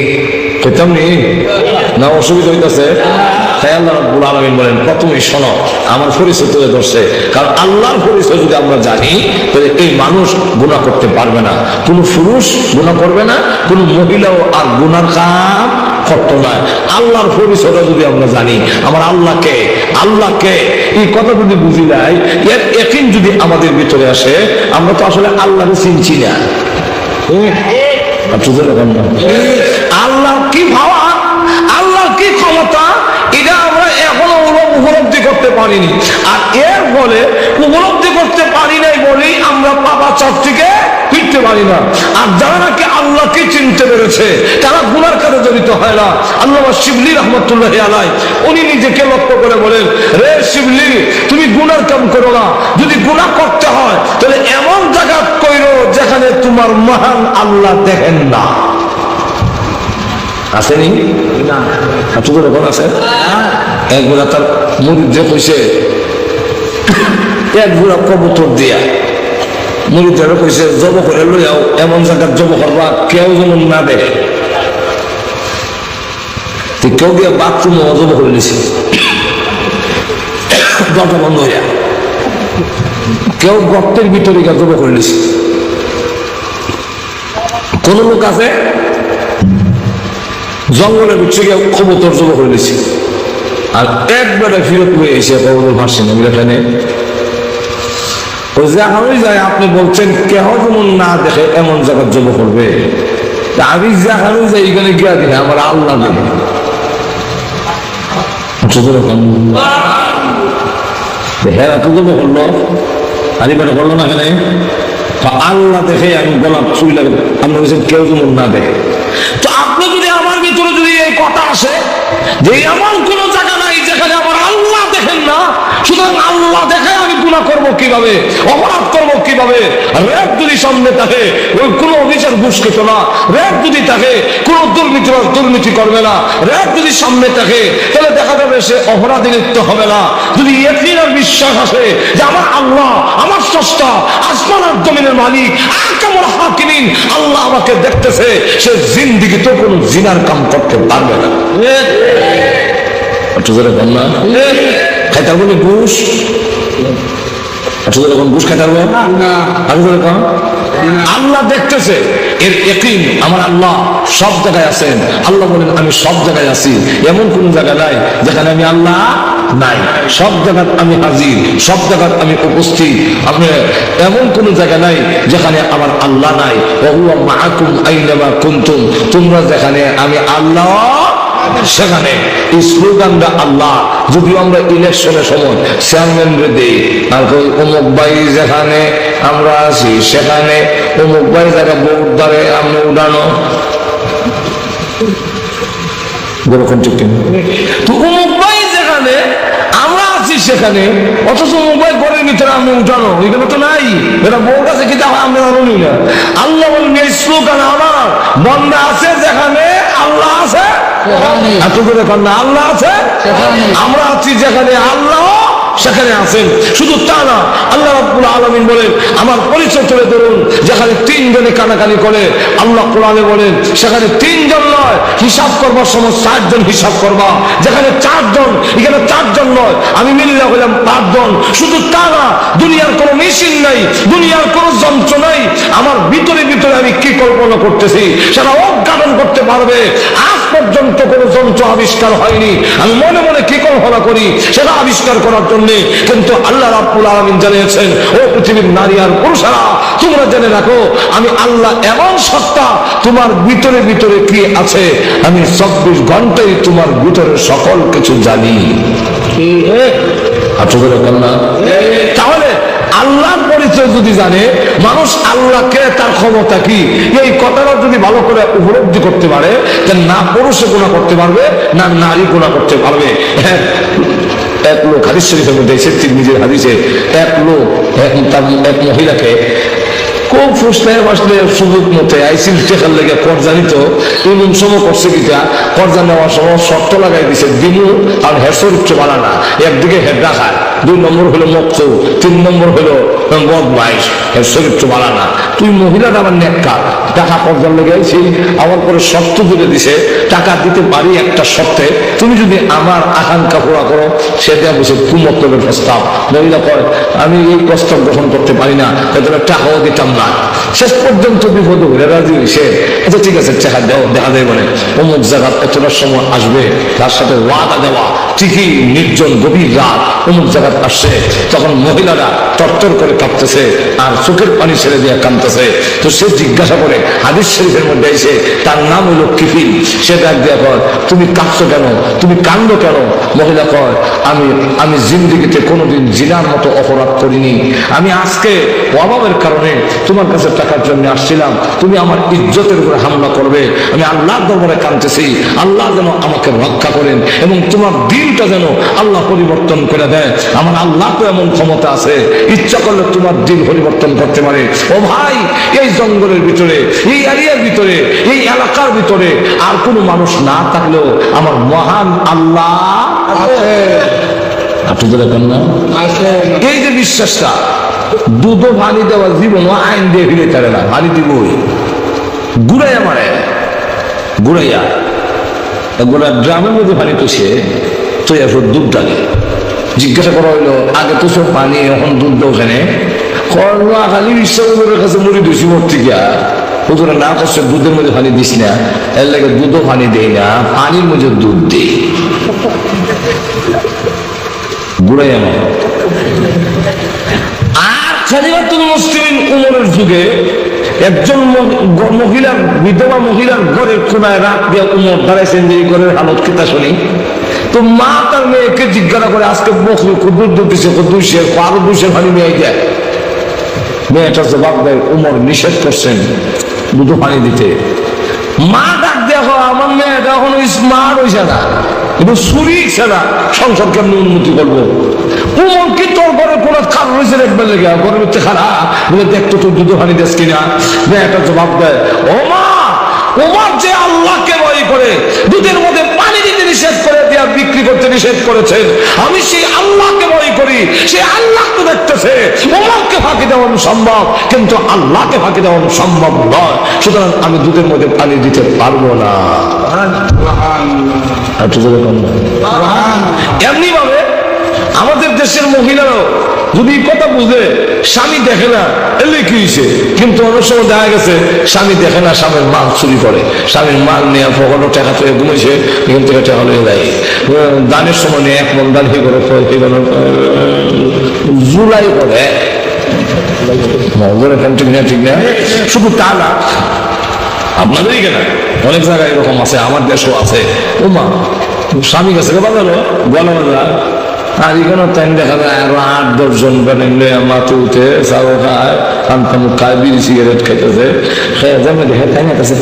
তেমনি না অসুবিধা হইতেছে? তাই আল্লাহ রাব্বুল আলামিন বলেন প্রথমেই শোনো, আমার পরিচয় তুলে ধরছে। কারণ আল্লাহর পরিচয় যদি আমরা জানি, তাহলে এই মানুষ গুনাহ করতে পারবে না, কোনো পুরুষ গুনাহ করবে না, কোনো মহিলাও আর গুনার কাম করতো না। আল্লাহর পরিচয়টা যদি আমরা জানি, আমার আল্লাহকে এই কথা যদি বুঝি নাই, এর ইয়াকিন যদি আমাদের ভিতরে আসে, আমরা তো আসলে আল্লাহকে চিনছি না। আল্লাহ কি ভাবা, আল্লাহ কি ক্ষমতা, এটা আমরা এখনো উপলব্ধি করতে পারিনি। আর এর ফলে উপলব্ধি করতে পারি নাই বলেই আমরা পাপা চক থেকে ফিরতে পারি না। আর যারা নাকি আল্লাহকে চিনতে পেরেছে, তারা গুনার কাজে জড়িত হয় না। আল্লামা শিবলি রহমতুল্লাহ আলাইহি উনি নিজেকে লক্ষ্য করে বলেন, রে শিবলি, তুমি গুনার কাম করো না। যদি গুনাহ করতে হয় তাহলে এমন জায়গা কইরো যেখানে তোমার মহান আল্লাহ দেখেন না। আসেনি না? যখন আছে একবার তার মুরিদ যে কইছে, এক বুড়া কবুতর দিয়া মুরিদরা কইছে জব করে লইয়াও, এমন জায়গা জব করবা কেউ যেন না দেখে। কেউ গিয়ে বাথরুমে জব করে নিছে, দরজা বন্ধ হইয়া। কেউ গর্তের ভিতরে জব করে নিছে, কোন লোক আছে জঙ্গলের ভিতরে গিয়ে কবুতর জব করে নিছে, আর একবারে ফিরত হয়ে এসে কবুতর ভাসছে না এখানে। যেখানে যায় আপনি বলছেন কেহ যেমন না দেখে এমন জায়গা জব করবে, আমি যেখানে যাই এখানে গিয়া দিলে আমার আল্লাহ দেবে। হ্যাঁ এত জব করলো আলিবারে করলো না এখানে, আল্লাহ দেখে আমি গোলাপ ছুঁই লাগে, আপনি বলছেন কেউ যেমন না দেখে। তো আপনি যদি আমার ভিতরে যদি এই কথা আসে যে এমন কোন জায়গা নাই যেখানে আমার আল্লাহ দেখেন না, সুতরাং আল্লাহ দেখে আমি গুনাহ করবো কিভাবে, অপরাধ করবো কিভাবে? রেপ যদি সামনে থাকে ওই কোনো অফিসার ঘুষ খেত না, রেপ যদি থাকে কোনো দুর্নীতি করবে না, রেপ যদি সামনে থাকে তাহলে দেখা যাবে সে অপরাধী লিপ্ত হবে না। যদি ইয়াকিন আর বিশ্বাস আসে যে আমার আল্লাহ আমার স্রষ্টা আসমান আর জমিনের মালিক আহকামুল হাকিমিন, আল্লাহ আমাকে দেখতেছে, সে জিন্দেগিতে কোনো জিনার কাম করতে পারবে না। খাইতে পারবো ঘুষ, ঘুষ খাইতে পারবো না। আল্লাহ দেখতেছে, এর ইয়াকিন আমার আল্লাহ সব জায়গায় আছেন। আল্লাহ বলেন আমি সব জায়গায় আছি, এমন কোন জায়গা নাই যেখানে আমি আল্লাহ নাই, সব জায়গায় আমি হাজির, সব জায়গায় আমি উপস্থিত। আপনি এমন কোন জায়গা নাই যেখানে আমার আল্লাহ নাই। ওয়া হুয়া মাআকুম আইনামা কুনতুম, তোমরা যেখানে আমি আল্লাহ সেখানে। এই স্লোগানটা আল্লাহ, যদিও আমরা ইলেকশনের সময় চেয়ারম্যান দেই, আর অমুক ভাই যেখানে আমরা আছি সেখানে অমুক ভাই যারা ভোট দ্বারে আমরা উঠানো, তো অমুক ভাই যেখানে আমরা আছি সেখানে, অথচ মোবাইল ঘরের ভিতরে আমি উঠানো, এখানে তো নাই। এটা বউ কাছে কি আমরা জানি না। আল্লাহ বলেন এই স্লোগান আমার বন্দা আছে যেখানে আল্লাহ আছে, এত করে কন্যা আল্লাহ আছে, আমরা আছি যেখানে আল্লাহ সেখানে আছেন। শুধু তা না, আল্লাহ রাব্বুল আলামিন বলেন আমার পরিচয় তুলে ধরুন, যেখানে তিনজনে কানাকানি করে আল্লাহ কোরআনে বলেন সেখানে তিনজন নয়, হিসাব করবার সময় চারজন হিসাব করবা। যেখানে চারজন এখানে চারজন নয়, আমি মিল্লা হইলাম পাঁচজন। শুধু তা না, দুনিয়ার কোনো মেশিন নাই, দুনিয়ার কোনো যন্ত্র নাই, আমার ভিতরে ভিতরে আমি কি কল্পনা করতেছি সেটা উদ্ঘাটন করতে পারবে। আজ পর্যন্ত কোনো যন্ত্র আবিষ্কার হয়নি, আমি মনে মনে কি কল্পনা করি সেটা আবিষ্কার করার জন্য। কিন্তু আল্লাহ রাব্বুল আলামিন জানিয়েছেন, ও পৃথিবীর নারী আর পুরুষেরা তোমরা জেনে রাখো আমি আল্লাহ এমন সত্তা, তোমার ভিতরে ভিতরে কি আছে আমি 24 ঘন্টায় তোমার ভিতরে সকল কিছু জানি। তাহলে আল্লাহর পরিচয় যদি জানে মানুষ, আল্লাহকে তার ক্ষমতা কি, এই কথাটা যদি ভালো করে উপলব্ধি করতে পারে, তাহলে না পুরুষে গুনাহ করতে পারবে না নারী গুনাহ করতে পারবে। এক লোক হাদিস শরীফের মধ্যে এসেছে, নিজের হাদিসে এক লোক এক মহিলাকে খুব ফুসলায় বসলে সুযোগ মতে আইসিল টেকার লেগে কর্জা নিত, এমন সময় করছে কিটা কর্জা নেওয়ার সময় শর্ত লাগাই দিছে দিনু আর হেসর উচ্চ বানানা, একদিকে হেডা খায়, 2 নম্বর হলো মক্ত, 3 নম্বর হলো বদমাইশ, হেসর উচ্চ বানানা। তুই মহিলাটা আমার নেকা টাকা কর্জার লেগে আইছি, আমার পরে শর্ত তুলে দিছে টাকা দিতে পারি একটা শর্তে, তুমি যদি আমার আকাঙ্ক্ষা পুরা করো। সেটা বসে কুমত্তবের প্রস্তাব। মহিলা কয় আমি এই প্রস্তাব গ্রহণ করতে পারি না, তাদের টাকাও দিতাম না। শেষ পর্যন্ত বিপদ হয়ে রাজি হয়েছে, আচ্ছা ঠিক আছে টাকা দেও, দেখা যায় বলে অমুক জায়গা এতটার সময় আসবে, তার সাথে ওয়াদা দেওয়া। ঠিকই নির্জন গভীর রাত অমুক জায়গা আসছে, তখন মহিলারা তরতর করে কাঁপতেছে আর চোখের পানি ছেড়ে দিয়ে কাঁদতেছে। তো সে জিজ্ঞাসা করে হাদিস শরীফের মধ্যে এসে, তার নাম হলো কিফিল। সে ডাক দিয়া কয় তুমি কাঁদছো কেন, তুমি কান্দো কেন? মহিলা কয় আমি জিন্দেগিতে কোনোদিন জিনার মতো অপরাধ করিনি, আমি আজকে অভাবের কারণে তোমার কাছে টাকার জন্য আসছিলাম, তুমি আমার ইজ্জতের উপরে হামলা করবে, আমি আল্লাহর দরবারে কাঁদতেছি, আল্লাহ যেন আমাকে রক্ষা করেন এবং তোমার দিনটা যেন আল্লাহ পরিবর্তন করে দেয়। আমার আল্লাহ তো এমন ক্ষমতা আছে, ইচ্ছা করলে তোমার দিন পরিবর্তন করতে পারে। ও ভাই, এই জঙ্গলের ভিতরে, এই এরিয়ার ভিতরে, এই এলাকার ভিতরে আর কোনো মানুষ না থাকলেও আমার মহান আল্লাহ আছে। আপনাদের এখন না এই যে বিশ্বাসটা, দুধ পানি দেওয়া জীবন আইন দিয়ে ফিরে তারে না, পানি দিবই গুড়াইয়া মারে, গুড়াইয়া গোড়া ড্রামের মধ্যে পানি তুষে তো এরপর দুধ ডালে জিজ্ঞাসা করা হইলো আগে তো সব পানি এখন দুধ দাও ওখানে খালি বিশ্বাসের কাছে মুড়ি দিছি মোট থেকে হুজুরে না করছে দুধের মধ্যে পানি দিস না এর লাগে দুধও পানি দেই না পানির মধ্যে দুধ দিই বুড়াই আমার আর খলিফাতুল মুসলিমিন উমরের যুগে একজন মহিলা বিধবা মহিলার ঘরের কোনায় রাত দিয়ে উমর দাঁড়াইছেন যে এই ঘরের হালত কিতা শুনি তো মা তার মেয়েকে জিজ্ঞাসা করে আজকে বকরি দুধ দিচ্ছে 200 আরো 200 পানি নিয়ে যায় মেয়েটা জবাব দেয় উমর নিষেধ করছেন দুধ পানি দিতে মা ডাক দেখো আমার মেয়েটা এখনো স্মার্ট হয়েছে না কিন্তু চুরি ছাড়া সংসার কেমনি উন্নতি করবো উমর কি তোর ঘরে কোন কারণ হয়েছে দেখবার লেগে ঘরের মধ্যে খারাপ বলে দেখতো তোর দুধ পানি দিস কিনা মেয়েটা জবাব দেয় ও মা উমর যে আল্লাহকে ভয় করে দুধের মধ্যে পানি দিতে নিষেধ করে দেওয়া বিক্রি করতে নিষেধ করেছেন আমি সেই আল্লাহকে ভয় করি সেই আল্লাহ তো দেখতেছে উমরকে ফাঁকি দেওয়ানো সম্ভব কিন্তু আল্লাহকে ফাঁকি দেওয়ানো সম্ভব নয় সুতরাং আমি দুধের মধ্যে পানি দিতে পারবো না এমনি ভাবে আমাদের দেশের মহিলারাও যদি কথা বুঝে স্বামী দেখে না এলে কি হয়েছে কিন্তু অনেক সময় দেখা গেছে স্বামী দেখে না স্বামীর মাল চুরি করে স্বামীর মাল নিয়ে ফোকানো টাকা থেকে ঘুমেছে এখান থেকে টাকা হয়ে যায় দানের সময় নিয়ে 1 মণ দান হে করে জুলাই করে ঠিক না শুধু তা না আপনাদেরই কেনা অনেক জায়গায় এরকম আছে আমার দেশও আছে ও মা স্বামী গেছে বাজালো গলা বাজা আর এখানে তাই দেখা যায় আরো 8-10 জন বানিয়ে মাথে উঠে চাও খায় খানতামুক খায় বিড়ি সিগারেট খাইতেছে খেয়ে যাবে দেখে তাই না কাছে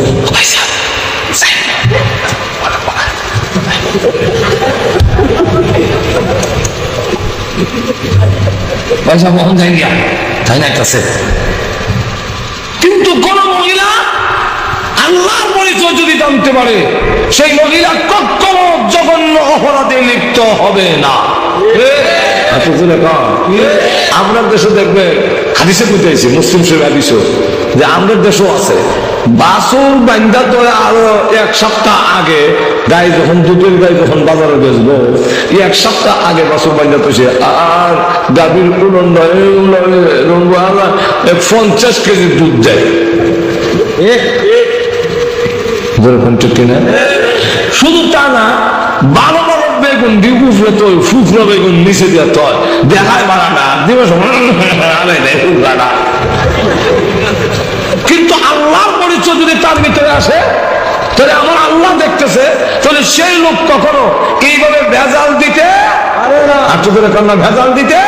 পয়সা কখন যাই গিয়া তাই না কাছে কিন্তু কোন মহিলা আল্লাহর পরিচয় যদি জানতে পারে সেই মহিলা কখনো জঘন্য অপরাধে লিপ্ত হবে না আমরা দেশে দেখবে হাদিসে বুঝাইছি মুসলিম শরীফ হাদিসও যে আমাদের দেশও আছে বাছুর বান্ধা তো আরো 1 সপ্তাহ আগে গাই যখন দুধের গাই যখন বাজারে বেচবো 1 সপ্তাহ আগে বাছুর বান্ধা তো আর গাভীর 50 কেজি দুধ দেয় শুধু তা না 12 বেগুন ডিপুফে তো ফুফরা বেগুন নিচে দিয়ে তয় দেখায় মারা না দিবস কিন্তু আল্লাহর পরিচয় যদি তার ভিতরে আসে তাহলে আমার আল্লাহ দেখতেছে তাহলে সেই লোক কখনো এইভাবে ভেজাল দিতে ভেজাল দিতে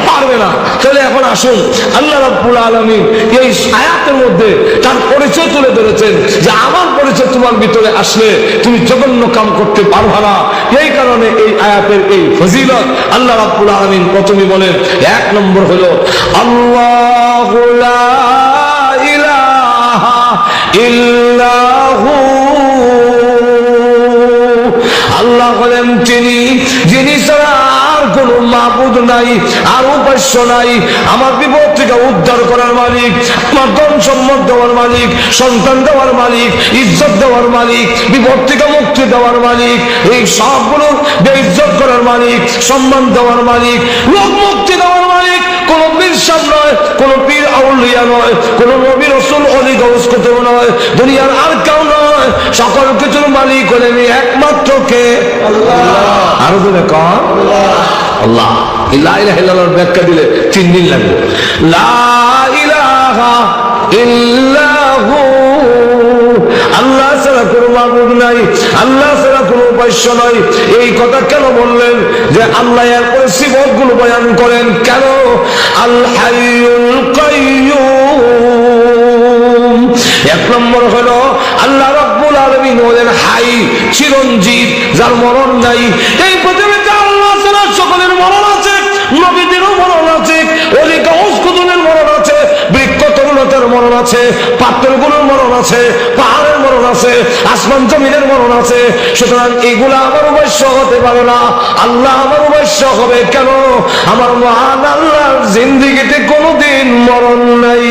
পারবে না তাহলে এখন আসুন আল্লাহ রাব্বুল আলামিন এই আয়াতের মধ্যে তার পরিচয় তুলে ধরেছেন যে আমার পরিচয় তোমার ভিতরে আসলে তুমি জঘন্য কাম করতে পারবে না এই কারণে এই আয়াতের এই ফজিলত আল্লাহ রাব্বুল আলামিন প্রথমে বলেন 1 নম্বর হলো আল্লাহু লা ইলাহা ইল্লাহু আল্লাহ হলেন তিনি যিনি ছাড়া আর কোন মাবুদ নাই আর উপাস্য নাই আমার বিপদ থেকে উদ্ধার করার মালিক আমার ধন সম্পদ দেওয়ার মালিক সন্তান দেওয়ার মালিক ইজ্জত দেওয়ার মালিক বিপদ থেকে মুক্তি দেওয়ার মালিক এই সবগুলো বেইজ্জত করার মালিক সম্মান দেওয়ার মালিক লোক মুক্তি দেওয়ার মালিক কোন পীর সাহেব নয় কোন পীর আউলিয়া নয় কোন নবী রাসূল ওলি গাউস কুতুব নয় দুনিয়ার আর কেউ নয় সকল কিছুর মালিক হলেন একমাত্র কে আল্লাহ আর বলে কোন আল্লাহ লা ইলাহা ইল্লাল্লাহর ব্যাখ্যা দিলে 3 দিন লাগবে লা ইলাহা ইল্লাহু আল্লাহ ছাড়া কোনো মাবুদ নাই আল্লাহ ছাড়া কোনো উপাস্য নাই এই কথা কেন বললেন যে আল্লাহ এরপরে সিফাতগুলো বয়ান করেন কেন আল হাইয়ুল কাইয়্যুম 1 নম্বর হলো আল্লাহ রাব্বুল আলামিন হলেন হাই চিরঞ্জীব যার মরণ নাই এই পৃথিবীতে আল্লাহ ছাড়া সকলের মরণ আছে নবীদেরও মরণ আছে ওলি গাউস কুতুবের মরণ আছে বৃক্ষ তরুণতার মরণ আছে পাথরগুলোর মরণ আছে পাহাড়ের মরণ আছে আসমান জমিনের মরণ আছে সুতরাং এগুলা আমার উপাস্য হতে পারে না আল্লাহ আমার উপাস্য হবে কেন আমার মহান আল্লাহর জিন্দেগিতে কোনোদিন মরণ নাই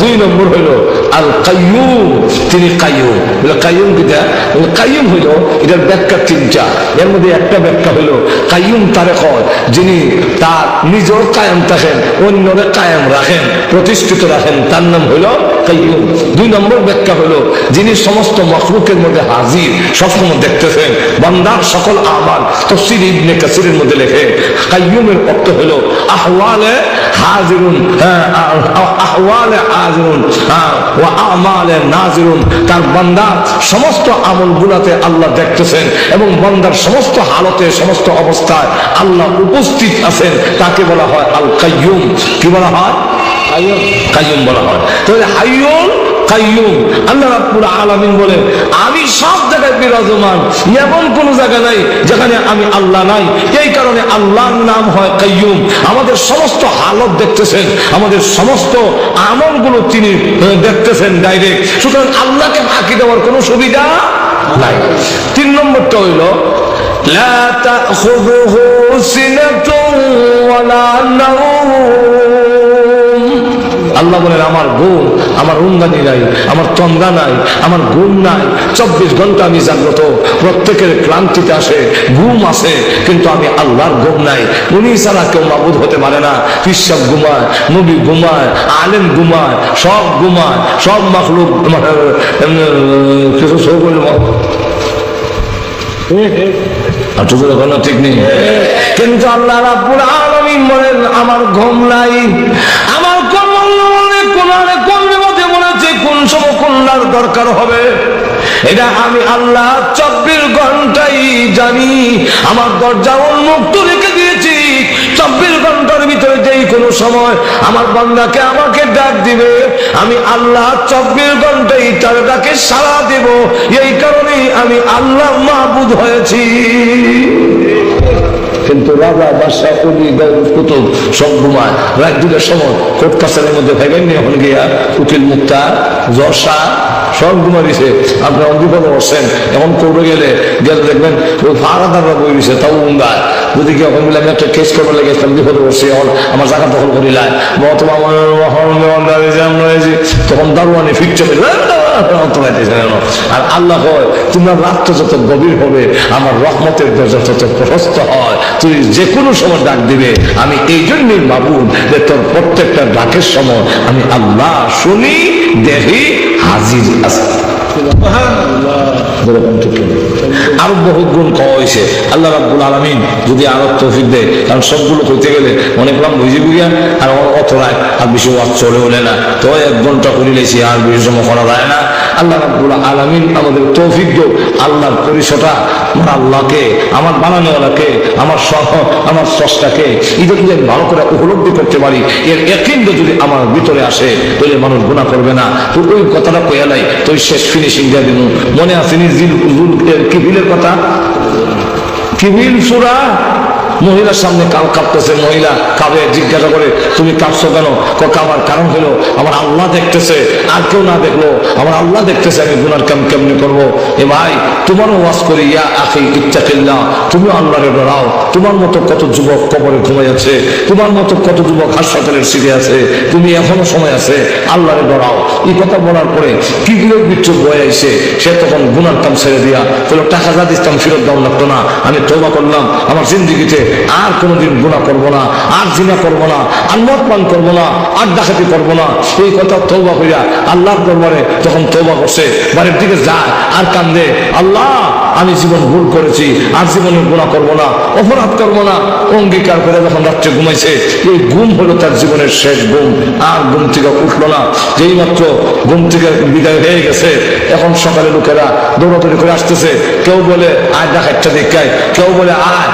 2 দুই নম্বর হলো আল কাইয়ুম, তিনি কাইয়ুম। কাইয়ুম কিটা? কাইয়ুম হইল এটার ব্যাখ্যা তিনটা। এর মধ্যে একটা ব্যাখ্যা হইল কাইয়ুম তারে কয় যিনি তার নিজেও কায়েম থাকেন, অন্যরে কায়েম রাখেন, প্রতিষ্ঠিত রাখেন, তার নাম হইল কাইয়ুম। দুই নম্বর ব্যাখ্যা হইল যিনি সমস্ত মখলুকের মধ্যে হাজির, সবসময় দেখতেছেন বান্দার সকল আমাল। তাফসীর ইবনে কাসিরের মধ্যে লেখে কাইয়ুমের অর্থ হইল আহওয়ালে হাজিরুন, আহওয়ালে হাজিরুন ওয়া আমালে নাজিরুন। তার বান্দার সমস্ত আমলগুলোতে আল্লাহ দেখতেছেন এবং বান্দার সমস্ত হালতে, সমস্ত অবস্থায় আল্লাহ উপস্থিত আছেন। তাকে বলা হয় আল কাইয়ুম। কি বলা হয়? কাইয়ুম বলা হয়। তাহলে হাইয়ুল কাইয়ুম। আল্লাহ রাব্বুল আলামিন বলেন আমি সব জায়গায় বিরাজমান, এমন কোন জায়গা নাই যেখানে আমি আল্লাহ নাই। এই কারণে আল্লাহর নাম হয় কাইয়ুম। আমাদের সমস্ত হালত দেখতেছেন, আমাদের সমস্ত আমলগুলো তিনি দেখতেছেন ডাইরেক্ট। সুতরাং আল্লাহকে ফাঁকি দেওয়ার কোনো সুবিধা নাই। তিন নম্বরটা হইল লা তাখুযুহু সিনাতুন ওয়ালা নাওম। আল্লাহ বলেন আমার ঘুম, আমার উন্দানি নাই, আমার তন্দা নাই, আমার ঘুম নাই। 24 ঘন্টা আমি জাগ্রত। প্রত্যেকের ক্লান্তিতে আসে, ঘুম আসে, কিন্তু আমি আল্লাহর ঘুম নাই। উনি ছাড়া কেউ মাবুদ হতে পারে না। পিসাব ঘুমায়, নবী ঘুমায়, আলেম ঘুমায়, সব ঘুমায়, সব মাখলুক কিছু সব ঠিক নেই। কিন্তু আল্লাহ রাব্বুল আলামিন বলেন আমার ঘুম নাই। আমার কোন সময় কন্যার দরকার হবে এটা আমি আল্লাহ 24 ঘন্টাই জানি। আমার দরজা উন্মুক্ত রেখে দিয়েছি। 24 ঘন্টার ভিতরে যেই কোনো সময় আমার বান্দাকে আমাকে ডাক দিবে, আমি আল্লাহ 24 ঘন্টাই তার ডাকে সাড়া দেব। এই কারণেই আমি আল্লাহ মাবুদ হয়েছি। কিন্তু রাজা, বাদশাহ, কবি, কুতুব সব ঘুমায়। রাত 2টার সময় কোর্ট কাছারির মধ্যে ভাইবেন এখন গিয়া উকিল মুক্তার জশা সব ঘুমা দিছে। আপনার অঙ্গিপদে বসছেন। এখন কোর্টে গেলে দেখবেন ওই ফারাদাররা বই দিছে, তাও উঙ্গায়। যদি কি এখন বলে আমি একটা কেস করতে লেগেছিলাম, বিপদে বসছি, এখন আমার জায়গা দখল করিলাম, তখন দারোয়ানি ফিরছে। আর আল্লাহ হয় তোমার রাত্র যত গভীর হবে আমার রহমতের দরজা তত প্রশস্ত হয়। তুই যে কোনো সময় ডাক দিবে। আমি এই জন্যই মাবুদ যে তোর প্রত্যেকটা ডাকের সময় আমি আল্লাহ শুনি, দেখি, হাজির আছে। আরো বহু গুণ কওয়া হয়েছে। আল্লাহ রাব্বুল আলামিন যদি আরো তৌফিক দেয়, কারণ সবগুলো কইতে গেলে অনেক নাম বুঝে বুঝিয়া আর অত রায় আর বেশি ওয়াজ চলে হলে না, তো 1 ঘন্টা করিলেছি, আর বেশি সময় করা যায় না। আল্লাহ রাব্বুল আলামিন আমাদের তৌফিক দেব। আল্লাহর পরিচয়টা আমার আল্লাহকে, আমার বানানোওয়ালাকে, আমার আমার স্রষ্টাকে এটা যদি আমি ভালো করে উপলব্ধি করতে পারি, এর ইয়াকিন যদি আমার ভিতরে আসে, তাহলে মানুষ গুনাহ করবে না। তো ওই কথাটা কইয়া নাই, তো শেষ ফিনিশিং দিয়ে দিন। মনে আসেনি কিবিলের কথা? কিবিল সূরা। মহিলার সামনে কাল কাঁপতেছে, মহিলা কাঁপে, জিজ্ঞাসা করে তুমি কাঁপছো কেন? কাঁপার কারণ হলো আমার আল্লাহ দেখতেছে, আর কেউ না দেখলো আমার আল্লাহ দেখতেছে, আমি গুনার কাম কেমনি করবো? এ ভাই তোমারও ওয়াজ করি, ইয়া আখি ইত্তাকিল্লাহ, তুমি আল্লাহরে ডরাও। তোমার মতো কত যুবক কবরে ঘুমাই আছে, তোমার মতো কত যুবক হাসপাতালের সিটে আছে, তুমি এখনো সময় আছে, আল্লাহরে ডরাও। এই কথা বলার পরে কি বিরোধ বিচ্ছুক বয়ে আইছে, সে তখন গুনার কাম ছেড়ে দিয়া বললো টাকা যা দিতাম ফেরত দাও লাগতো না, আমি তওবা করলাম, আমার জিন্দিগিতে আর কোনোদিন গুনাহ করবো না, আর জিনা করবো না, আর মদ পান করবো না, আর ডাকাতি করবো না। এই কথা তওবা কইরা আল্লাহর দরবারে যখন তওবা করছে, বাড়ির দিকে যায় আর কান্দে, আল্লাহ আমি জীবন ভুল করেছি, আর জীবনে গুনাহ করবো না, অপরাধ করবো না, অঙ্গীকার করে যখন রাত্রে ঘুমাইছে, এই ঘুম হলো তার জীবনের শেষ ঘুম। আর ঘুম থেকে উঠলো না। যেই মাত্র ঘুম থেকে বিদায় হয়ে গেছে, এখন সকালে লোকেরা দৌড়াদৌড়ি করে আসতেছে। কেউ বলে আয় ডাকাতটা দেখায়, কেউ বলে আয়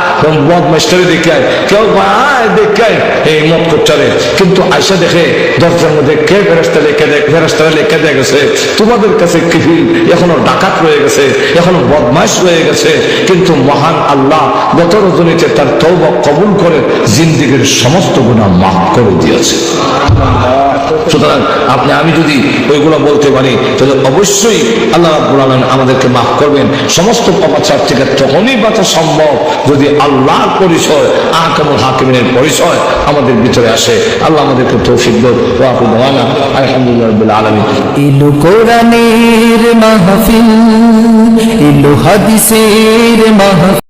বদমাইশটারে দেখায়, কেউ আয় দেখায় এই মদ করটারে। কিন্তু আয়সা দেখে দরজার মধ্যে কে ফেরেশতা লেখা দিয়ে গেছে, তোমাদের কাছে কিফিল এখনো ডাকাত রয়ে গেছে, এখনো বদমাইশ রয়ে গেছে, কিন্তু মহান আল্লাহ গত রজনীতে তার তওবা কবুল করে জিন্দেগীর সমস্ত গুনাহ মাফ করে দিয়েছে। সুতরাং আমি যদি ওইগুলো বলতে পারি তাহলে অবশ্যই আল্লাহ রাব্বুল আলামিন আমাদেরকে মাফ করবেন। সমস্ত পাপাচার থেকে তখনই বাঁচা সম্ভব যদি আল্লাহর পরিচয়, আহকামুল হাকিমিনের পরিচয় আমাদের ভিতরে আসে। আল্লাহ আমাদেরকে তৌফিক দেন। ওয়া আখিরু দাওয়ানা আলহামদুলিল্লাহি রাব্বিল আলামিন। ইলু কোরআনের মাহফিল, ইলু হাদিসের মাহফিল।